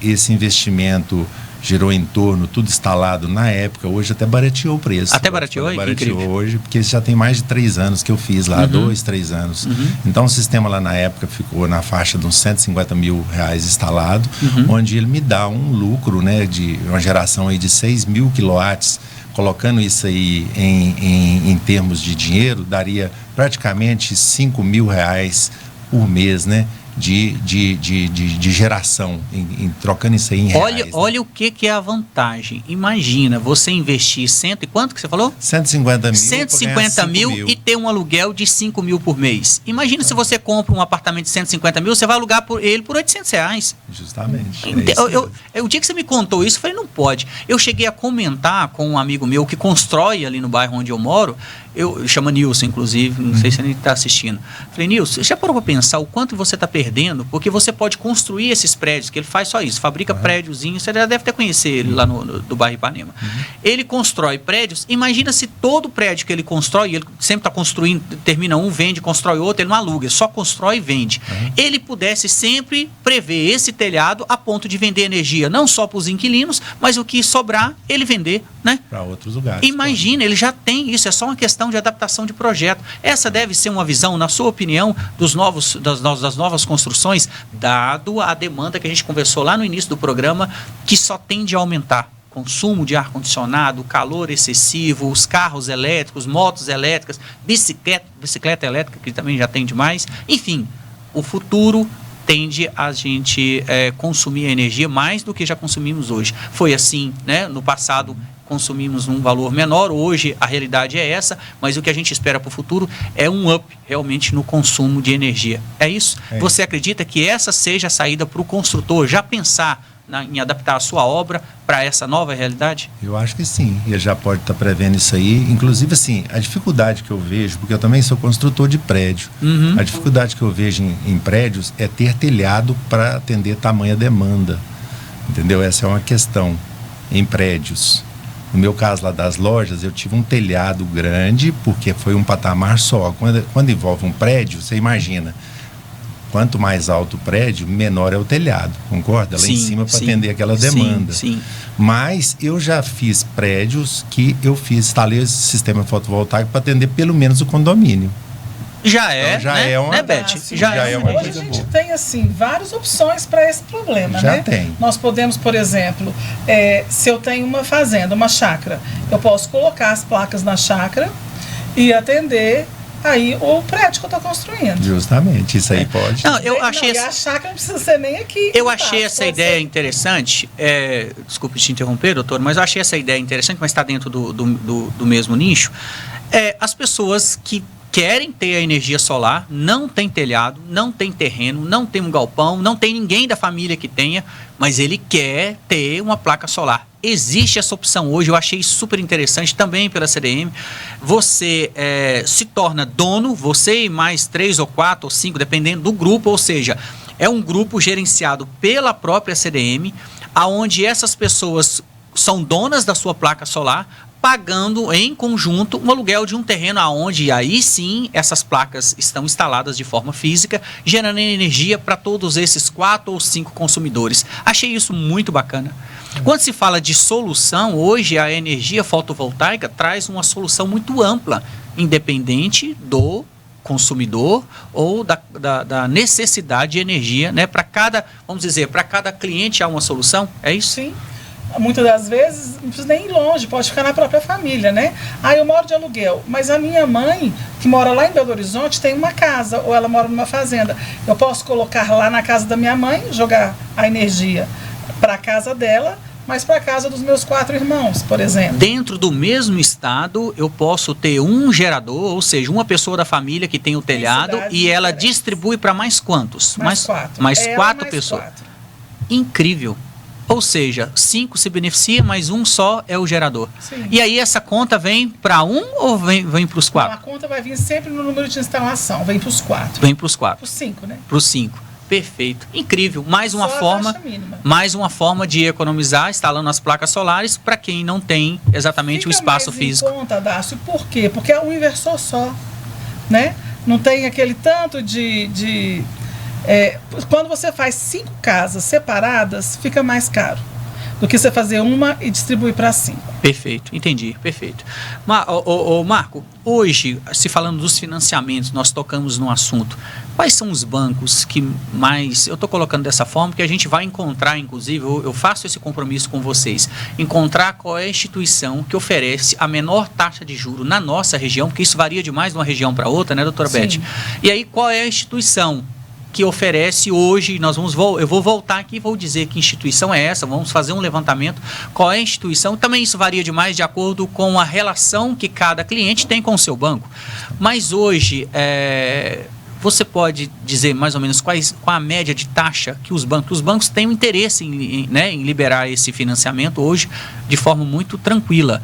Esse investimento gerou em torno, tudo instalado na época, hoje até barateou o preço. Até barateou? Barateou hoje, porque já tem mais de 3 anos que eu fiz lá, 2, 3 anos. Então o sistema lá na época ficou na faixa de uns 150 mil reais instalado, onde ele me dá um lucro, né, de uma geração aí de 6 mil quilowatts. Colocando isso aí em termos de dinheiro, daria praticamente 5 mil reais por mês, né? De geração, trocando isso aí em reais. Olha o que é a vantagem. Imagina, você investir e quanto que você falou? 150 mil. 150 mil e ter um aluguel de 5 mil por mês. Imagina se você compra um apartamento de 150 mil, você vai alugar ele por 800 reais. Justamente. O dia que você me contou isso, eu falei, não pode. Eu cheguei a comentar com um amigo meu que constrói ali no bairro onde eu moro, chama Nilson, inclusive, não sei se ele está assistindo. Falei, Nilson, já parou para pensar o quanto você está perdendo? Porque você pode construir esses prédios, que ele faz só isso, fabrica prédiozinhos, você já deve até conhecer ele lá do bairro Ipanema. Ele constrói prédios, imagina se todo prédio que ele constrói, ele sempre está construindo, termina um, vende, constrói outro, ele não aluga, só constrói e vende. Ele pudesse sempre prever esse telhado a ponto de vender energia, não só para os inquilinos, mas o que sobrar, ele vender, né? Para outros lugares. Imagina, ele já tem isso, é só uma questão de adaptação de projeto. Essa deve ser uma visão, na sua opinião, das novas construções, dado a demanda que a gente conversou lá no início do programa, que só tende a aumentar. Consumo de ar-condicionado, calor excessivo, os carros elétricos, motos elétricas, bicicleta elétrica, que também já tem demais. Enfim, o futuro tende a gente consumir a energia mais do que já consumimos hoje. Foi assim, né? No passado consumimos um valor menor, hoje a realidade é essa, mas o que a gente espera para o futuro é um up realmente no consumo de energia. É isso? Você acredita que essa seja a saída para o construtor já pensar em adaptar a sua obra para essa nova realidade? Eu acho que sim, ele já pode estar prevendo isso aí. Inclusive, assim, a dificuldade que eu vejo, porque eu também sou construtor de prédio, a dificuldade que eu vejo em prédios é ter telhado para atender tamanha demanda, entendeu? Essa é uma questão em prédios. No meu caso lá das lojas, eu tive um telhado grande, porque foi um patamar só. Quando envolve um prédio, você imagina quanto mais alto o prédio, menor é o telhado, concorda? Lá em cima para atender aquela demanda. Sim. Mas eu já fiz prédios que instalei esse sistema fotovoltaico para atender pelo menos o condomínio. Já é, então, já né? é uma, né, Beth? já é uma Hoje a coisa gente boa. tem assim várias opções para esse problema, Já né? tem. Nós podemos, por exemplo, se eu tenho uma fazenda, uma chácara, eu posso colocar as placas na chácara e atender aí o prédio que eu estou construindo. Justamente, isso aí pode. Não, eu achei E a chácara não precisa ser nem aqui. Eu no achei pasto, essa pode ideia ser. interessante. Desculpe te interromper, doutor, mas eu achei essa ideia interessante, mas está dentro do mesmo nicho. As pessoas que querem ter a energia solar, não tem telhado, não tem terreno, não tem um galpão, não tem ninguém da família que tenha, mas ele quer ter uma placa solar. Existe essa opção hoje, eu achei super interessante também pela CDM. Você se torna dono, você e mais 3 ou 4 ou 5, dependendo do grupo, ou seja, é um grupo gerenciado pela própria CDM, aonde essas pessoas são donas da sua placa solar, pagando em conjunto um aluguel de um terreno aonde aí sim essas placas estão instaladas de forma física, gerando energia para todos esses 4 ou 5 consumidores. Achei isso muito bacana. Quando se fala de solução, hoje a energia fotovoltaica traz uma solução muito ampla, independente do consumidor ou da necessidade de energia, né? Para cada, vamos dizer, para cada cliente há uma solução, é isso? Sim. Muitas das vezes não precisa nem ir longe, pode ficar na própria família, né? Eu moro de aluguel, mas a minha mãe, que mora lá em Belo Horizonte, tem uma casa, ou ela mora numa fazenda. Eu posso colocar lá na casa da minha mãe, jogar a energia para a casa dela, mas para a casa dos meus 4 irmãos, por exemplo. Dentro do mesmo estado, eu posso ter um gerador, ou seja, uma pessoa da família que tem o telhado e ela diferentes. distribui para mais quantos? Mais 4. Mais Ela 4 mais pessoas. 4. Incrível. Ou seja, 5 se beneficia, mas um só é o gerador. Sim. E aí essa conta vem para um ou vem para os 4? Então, a conta vai vir sempre no número de instalação, vem para os 4. Vem para os 4. Para os 5, né? Para os 5. Perfeito. Incrível. Mais uma Só a forma, taxa mínima. mais uma forma de economizar instalando as placas solares para quem não tem exatamente o espaço mais físico. Em conta, Dácio. Por quê? Porque é um inversor só, né? Não tem aquele tanto quando você faz 5 casas separadas, fica mais caro do que você fazer uma e distribuir para 5. Perfeito, entendi, perfeito. Marco, hoje, se falando dos financiamentos, nós tocamos no assunto. Quais são os bancos que mais... Eu estou colocando dessa forma porque a gente vai encontrar, inclusive, eu faço esse compromisso com vocês, encontrar qual é a instituição que oferece a menor taxa de juros na nossa região, porque isso varia demais de uma região para outra, né, doutora Beth? E aí, qual é a instituição que oferece hoje, eu vou voltar aqui e vou dizer que instituição é essa, vamos fazer um levantamento, qual é a instituição, também isso varia demais de acordo com a relação que cada cliente tem com o seu banco, mas hoje, você pode dizer mais ou menos qual a média de taxa que os bancos têm um interesse em liberar esse financiamento hoje de forma muito tranquila.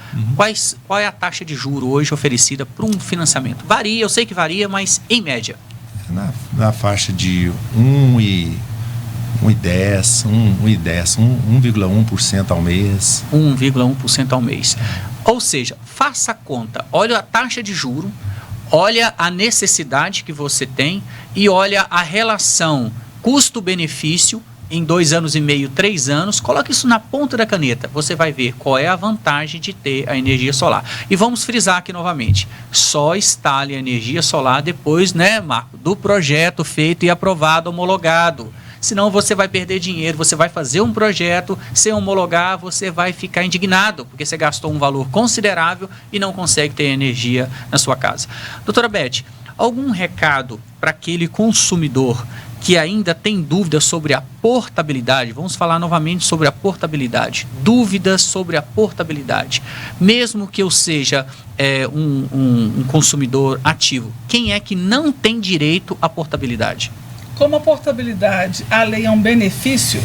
Qual é a taxa de juro hoje oferecida para um financiamento? Varia, eu sei que varia, mas em média. Na faixa de 1,1% ao mês. 1,1% ao mês. Ou seja, faça a conta, olha a taxa de juro, olha a necessidade que você tem e olha a relação custo-benefício em 2 anos e meio, 3 anos, coloque isso na ponta da caneta, você vai ver qual é a vantagem de ter a energia solar. E vamos frisar aqui novamente, só instale a energia solar depois, né, Marco, do projeto feito e aprovado, homologado. Senão você vai perder dinheiro, você vai fazer um projeto, sem homologar, você vai ficar indignado, porque você gastou um valor considerável e não consegue ter energia na sua casa. Doutora Beth, algum recado para aquele consumidor que ainda tem dúvidas sobre a portabilidade? Vamos falar novamente sobre a portabilidade. Dúvidas sobre a portabilidade. Mesmo que eu seja um consumidor ativo, quem é que não tem direito à portabilidade? Como a portabilidade, a lei é um benefício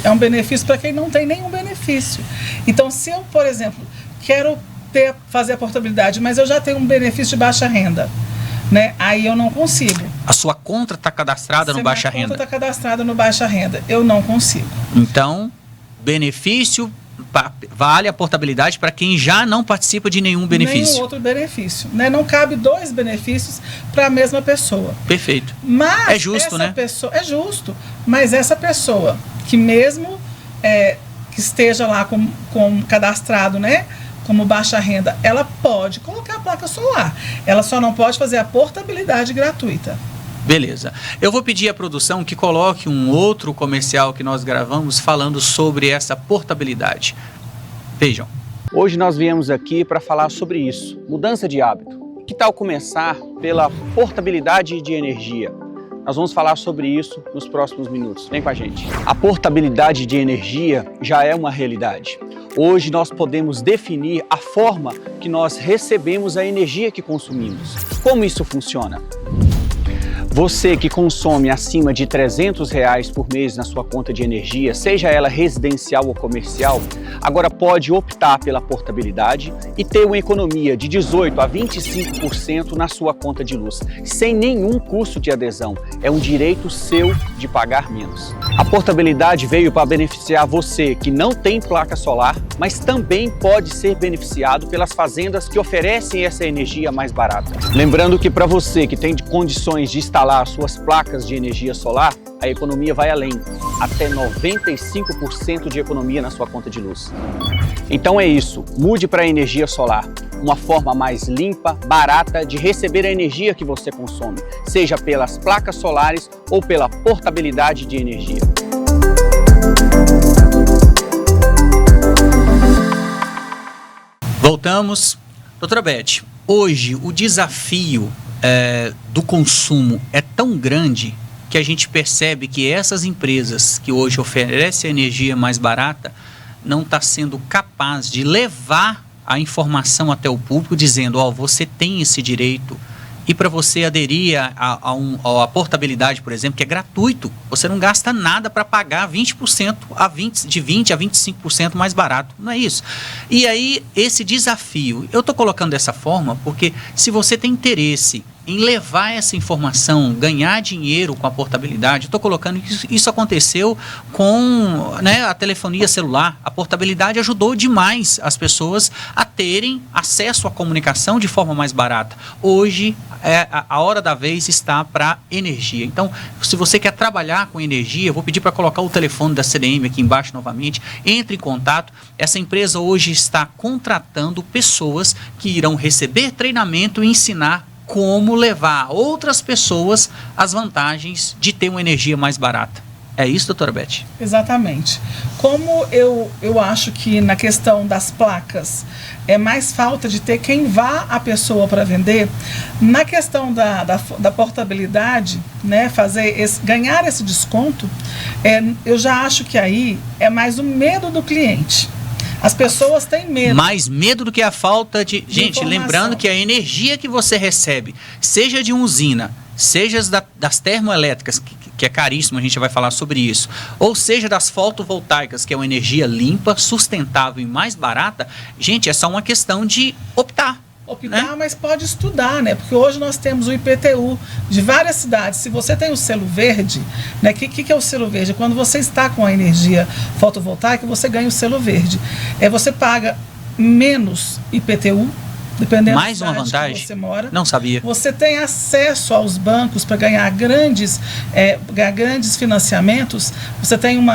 para quem não tem nenhum benefício. Então, se eu, por exemplo, quero fazer a portabilidade, mas eu já tenho um benefício de baixa renda, né? Aí eu não consigo. A sua conta está cadastrada no baixa renda? A conta está cadastrada no baixa renda. Eu não consigo. Então, benefício vale a portabilidade para quem já não participa de nenhum benefício. Nenhum outro benefício, né? Não cabe 2 benefícios para a mesma pessoa. Perfeito. Mas é justo, essa né? Pessoa, é justo, mas essa pessoa que mesmo que esteja lá com cadastrado, né? Como baixa renda, ela pode colocar a placa solar. Ela só não pode fazer a portabilidade gratuita. Beleza. Eu vou pedir à produção que coloque um outro comercial que nós gravamos falando sobre essa portabilidade. Vejam. Hoje nós viemos aqui para falar sobre isso, mudança de hábito. Que tal começar pela portabilidade de energia? Nós vamos falar sobre isso nos próximos minutos. Vem com a gente. A portabilidade de energia já é uma realidade. Hoje nós podemos definir a forma que nós recebemos a energia que consumimos. Como isso funciona? Você que consome acima de R$300 por mês na sua conta de energia, seja ela residencial ou comercial, agora pode optar pela portabilidade e ter uma economia de 18% a 25% na sua conta de luz, sem nenhum custo de adesão. É um direito seu de pagar menos. A portabilidade veio para beneficiar você que não tem placa solar, mas também pode ser beneficiado pelas fazendas que oferecem essa energia mais barata. Lembrando que para você que tem condições de instalar as suas placas de energia solar, a economia vai além, até 95% de economia na sua conta de luz. Então é isso, mude para a energia solar, uma forma mais limpa, barata de receber a energia que você consome, seja pelas placas solares ou pela portabilidade de energia. Voltamos. Doutora Beth, hoje o desafio do consumo é tão grande que a gente percebe que essas empresas que hoje oferecem energia mais barata não está sendo capaz de levar a informação até o público dizendo, você tem esse direito. E para você aderir a portabilidade, por exemplo, que é gratuito, você não gasta nada para pagar 20% de 20% a 25% mais barato. Não é isso? E aí, esse desafio, eu estou colocando dessa forma porque se você tem interesse em levar essa informação, ganhar dinheiro com a portabilidade, eu estou colocando isso aconteceu com a telefonia celular. A portabilidade ajudou demais as pessoas a terem acesso à comunicação de forma mais barata. Hoje, a hora da vez está para energia. Então, se você quer trabalhar com energia, eu vou pedir para colocar o telefone da CDM aqui embaixo novamente, entre em contato. Essa empresa hoje está contratando pessoas que irão receber treinamento e ensinar como levar outras pessoas as vantagens de ter uma energia mais barata. É isso, doutora Beth? Exatamente. Como eu acho que na questão das placas é mais falta de ter quem vá a pessoa para vender, na questão da portabilidade, né, ganhar esse desconto, eu já acho que aí é mais o medo do cliente. As pessoas têm medo. Mais medo do que a falta de... Gente, lembrando que a energia que você recebe, seja de uma usina, seja das termoelétricas, que é caríssimo, a gente vai falar sobre isso, ou seja das fotovoltaicas, que é uma energia limpa, sustentável e mais barata, gente, é só uma questão de optar. Mas pode estudar, né? Porque hoje nós temos o IPTU de várias cidades. Se você tem o selo verde, né? Que é o selo verde? Quando você está com a energia fotovoltaica, você ganha o selo verde. Você paga menos IPTU, dependendo mais da uma cidade vantagem que você mora. Não sabia. Você tem acesso aos bancos para ganhar grandes financiamentos. Você tem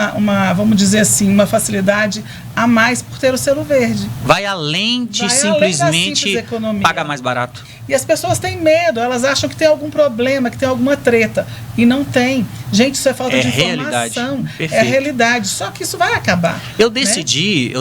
vamos dizer assim, uma facilidade a mais por ter o selo verde. Vai além de simplesmente pagar mais barato. E as pessoas têm medo, elas acham que tem algum problema, que tem alguma treta. E não tem. Gente, isso é falta de informação. Perfeito. É a realidade. Só que isso vai acabar. Eu decidi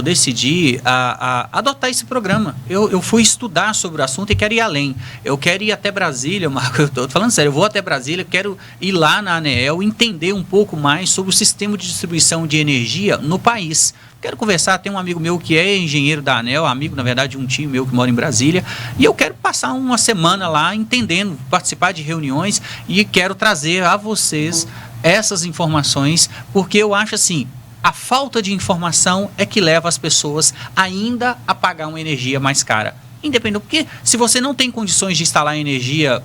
a adotar esse programa. Eu fui estudar sobre o assunto e quero ir além. Eu quero ir até Brasília, Marco, eu estou falando sério, eu vou até Brasília, quero ir lá na ANEEL, entender um pouco mais sobre o sistema de distribuição de energia no país. Quero conversar, tem um amigo meu que é engenheiro da ANEEL, amigo, na verdade, de um tio meu que mora em Brasília, e eu quero passar uma semana lá entendendo, participar de reuniões e quero trazer a vocês essas informações, porque eu acho assim, a falta de informação é que leva as pessoas ainda a pagar uma energia mais cara. Independente, porque se você não tem condições de instalar energia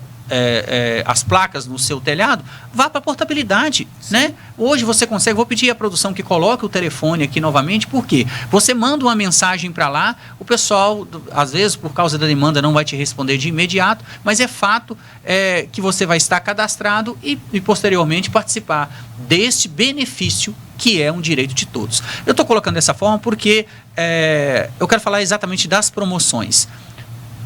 as placas no seu telhado, vá para a portabilidade, né? Hoje você consegue, vou pedir à produção que coloque o telefone aqui novamente, porque você manda uma mensagem para lá, o pessoal, às vezes, por causa da demanda, não vai te responder de imediato, mas é fato que você vai estar cadastrado e posteriormente participar deste benefício que é um direito de todos. Eu estou colocando dessa forma porque eu quero falar exatamente das promoções.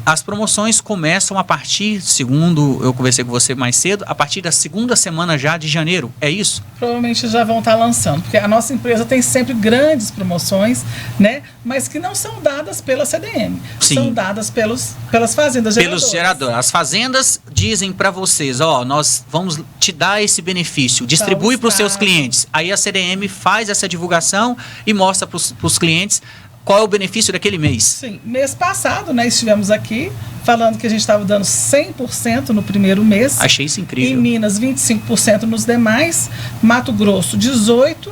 As promoções começam a partir, segundo eu conversei com você mais cedo, a partir da segunda semana já de janeiro, é isso? Provavelmente já vão estar lançando, porque a nossa empresa tem sempre grandes promoções, né? Mas que não são dadas pela CDM, Sim. São dadas pelas fazendas geradoras. Pelos geradores. As fazendas dizem para vocês, nós vamos te dar esse benefício, distribui para os seus clientes. Aí a CDM faz essa divulgação e mostra para os clientes qual é o benefício daquele mês. Sim, mês passado, né, estivemos aqui falando que a gente estava dando 100% no primeiro mês. Achei isso incrível. Em Minas, 25% nos demais. Mato Grosso, 25%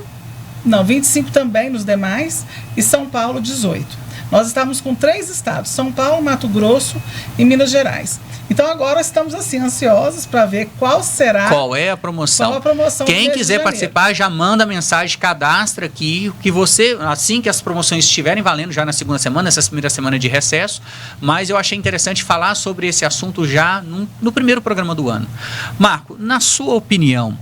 também nos demais. E São Paulo, 18%. Nós estávamos com 3 estados, São Paulo, Mato Grosso e Minas Gerais. Então agora estamos assim ansiosos para ver qual é a promoção. Quem quiser participar, já manda mensagem, cadastra aqui, que você, assim que as promoções estiverem valendo já na segunda semana, essa primeira semana de recesso, mas eu achei interessante falar sobre esse assunto já no primeiro programa do ano. Marco, na sua opinião,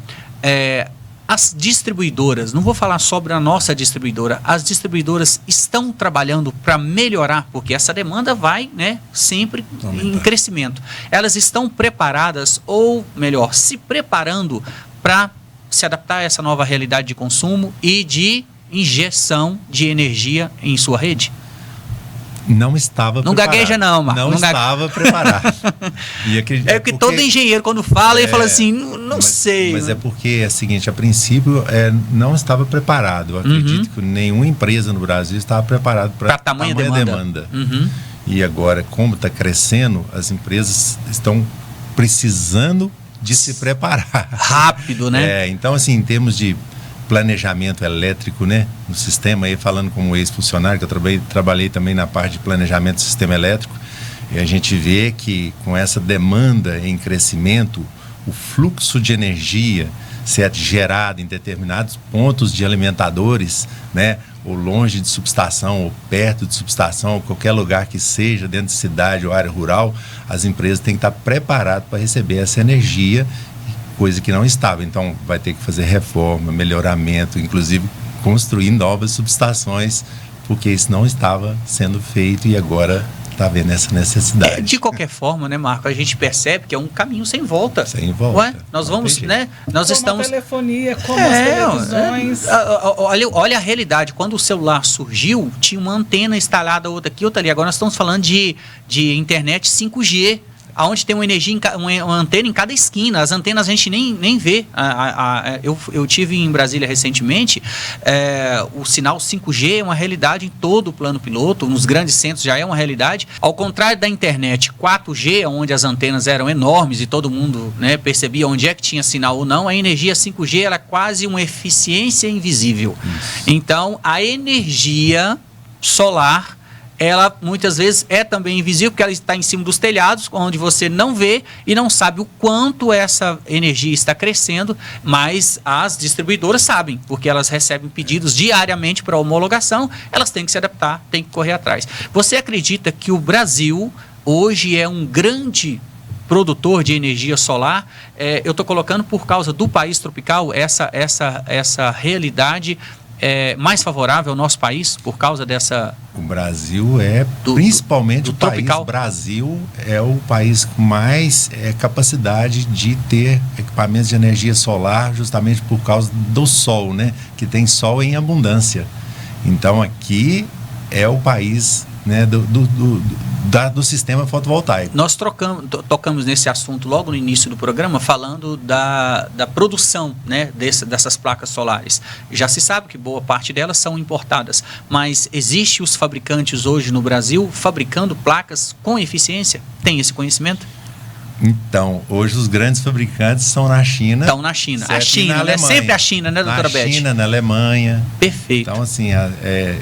as distribuidoras, não vou falar sobre a nossa distribuidora, as distribuidoras estão trabalhando para melhorar, porque essa demanda vai, né, sempre em crescimento. Elas estão preparadas, ou melhor, se preparando para se adaptar a essa nova realidade de consumo e de injeção de energia em sua rede? Não estava preparado. Não gagueja não, Marco. Não estava preparado. E porque todo engenheiro, quando fala, ele fala assim, não sei. Mas é porque é o seguinte, a princípio, não estava preparado. Eu acredito que nenhuma empresa no Brasil estava preparada para tamanha demanda. E agora, como está crescendo, as empresas estão precisando de se preparar. Rápido, né? Então, assim, em termos de planejamento elétrico, né, no sistema, aí falando como ex-funcionário, que eu trabalhei também na parte de planejamento do sistema elétrico, e a gente vê que com essa demanda em crescimento, o fluxo de energia ser gerado em determinados pontos de alimentadores, né, ou longe de subestação, ou perto de subestação, ou qualquer lugar que seja, dentro de cidade ou área rural, as empresas têm que estar preparadas para receber essa energia, coisa que não estava. Então, vai ter que fazer reforma, melhoramento, inclusive construir novas subestações, porque isso não estava sendo feito e agora está havendo essa necessidade. De qualquer forma, né, Marco, a gente percebe que é um caminho sem volta. Sem volta. Ué, nós vamos, né? Nós como estamos. A telefonia, como as televisões. Olha a realidade. Quando o celular surgiu, tinha uma antena instalada, outra aqui, outra ali. Agora nós estamos falando de internet 5G. Onde tem uma energia, uma antena em cada esquina. As antenas a gente nem vê. Eu tive em Brasília recentemente, o sinal 5G é uma realidade em todo o plano piloto, nos grandes centros já é uma realidade. Ao contrário da internet 4G, onde as antenas eram enormes e todo mundo, né, percebia onde é que tinha sinal ou não, a energia 5G era quase uma eficiência invisível. Isso. Então, a energia solar, ela muitas vezes é também invisível, porque ela está em cima dos telhados, onde você não vê e não sabe o quanto essa energia está crescendo, mas as distribuidoras sabem, porque elas recebem pedidos diariamente para homologação, elas têm que se adaptar, têm que correr atrás. Você acredita que o Brasil hoje é um grande produtor de energia solar? Eu estou colocando por causa do país tropical essa realidade mais favorável ao nosso país por causa dessa... O Brasil principalmente o tropical. Brasil é o país com mais capacidade de ter equipamentos de energia solar, justamente por causa do sol, né? Que tem sol em abundância. Então aqui é o país, né, do sistema fotovoltaico. Nós tocamos nesse assunto logo no início do programa, falando da produção, né, dessas placas solares. Já se sabe que boa parte delas são importadas, mas existem os fabricantes hoje no Brasil fabricando placas com eficiência? Tem esse conhecimento? Então, hoje os grandes fabricantes estão na China. Estão na China. A China, né? Sempre a China, né, doutora Beth? Na China, na Alemanha. Perfeito. Então, assim,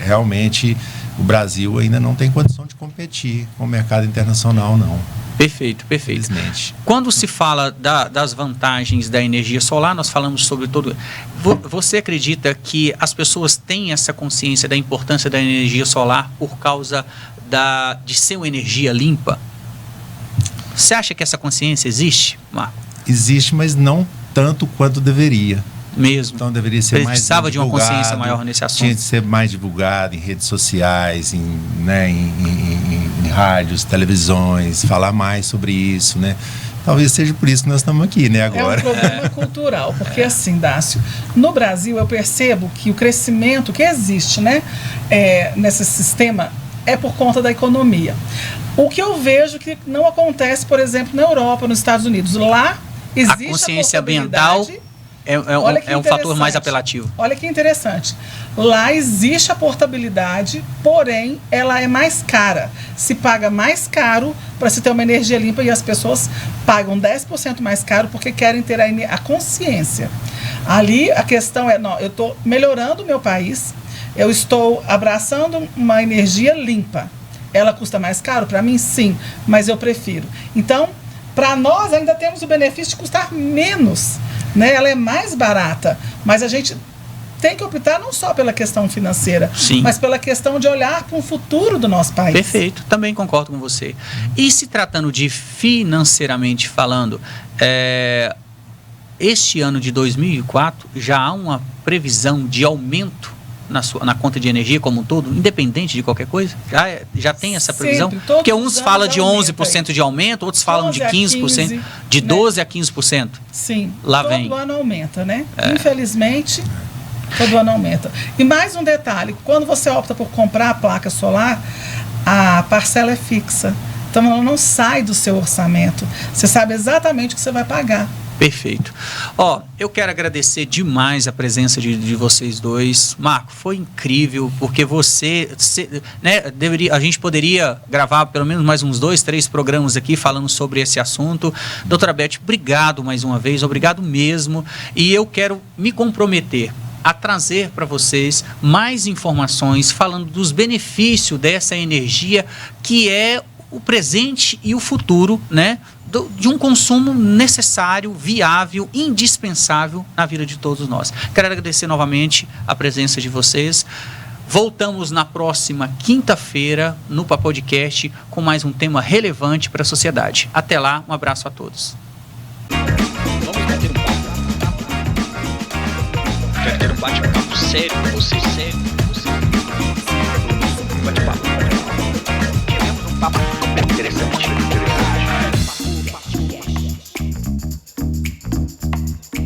realmente o Brasil ainda não tem condição de competir com o mercado internacional, não. Perfeito. Infelizmente. Quando se fala das vantagens da energia solar, nós falamos sobre todo. Você acredita que as pessoas têm essa consciência da importância da energia solar por causa de ser uma energia limpa? Você acha que essa consciência existe, Marco? Existe, mas não tanto quanto deveria. Mesmo. Então deveria ser mais Precisava de uma divulgado, consciência maior nesse assunto. Tinha de ser mais divulgado em redes sociais, em rádios, televisões, falar mais sobre isso, né? Talvez seja por isso que nós estamos aqui, né, agora. É um problema cultural, porque assim, Dácio, no Brasil eu percebo que o crescimento que existe, né, nesse sistema é por conta da economia. O que eu vejo que não acontece, por exemplo, na Europa, nos Estados Unidos. Lá existe a consciência ambiental é um fator mais apelativo. Olha que interessante. Lá existe a portabilidade, porém ela é mais cara. Se paga mais caro para se ter uma energia limpa e as pessoas pagam 10% mais caro porque querem ter a consciência. Ali a questão é, não, eu estou melhorando o meu país, eu estou abraçando uma energia limpa. Ela custa mais caro? Para mim, sim, mas eu prefiro. Então, para nós ainda temos o benefício de custar menos, né? Ela é mais barata, mas a gente tem que optar não só pela questão financeira, sim, mas pela questão de olhar para o futuro do nosso país. Perfeito, também concordo com você. E se tratando de financeiramente falando, este ano de 2004 já há uma previsão de aumento na conta de energia como um todo, independente de qualquer coisa? Já tem essa previsão? Sempre, porque uns falam de 11% de aumento, outros falam de 15%, de 12% a 15%. Sim, lá todo vem. ano aumenta, né? Infelizmente, todo ano aumenta. E mais um detalhe, quando você opta por comprar a placa solar, a parcela é fixa. Então ela não sai do seu orçamento. Você sabe exatamente o que você vai pagar. Perfeito. Eu quero agradecer demais a presença de vocês dois. Marco, foi incrível, porque a gente poderia gravar pelo menos mais uns 2, 3 programas aqui falando sobre esse assunto. Doutora Beth, obrigado mais uma vez, obrigado mesmo. E eu quero me comprometer a trazer para vocês mais informações falando dos benefícios dessa energia que é o presente e o futuro, né? De um consumo necessário, viável, indispensável na vida de todos nós. Quero agradecer novamente a presença de vocês. Voltamos na próxima quinta-feira no Papodcast com mais um tema relevante para a sociedade. Até lá, um abraço a todos. Vamos bater um papo. Quero ter um bate-papo sério com você, Bate-papo. Tivemos um papo super interessante.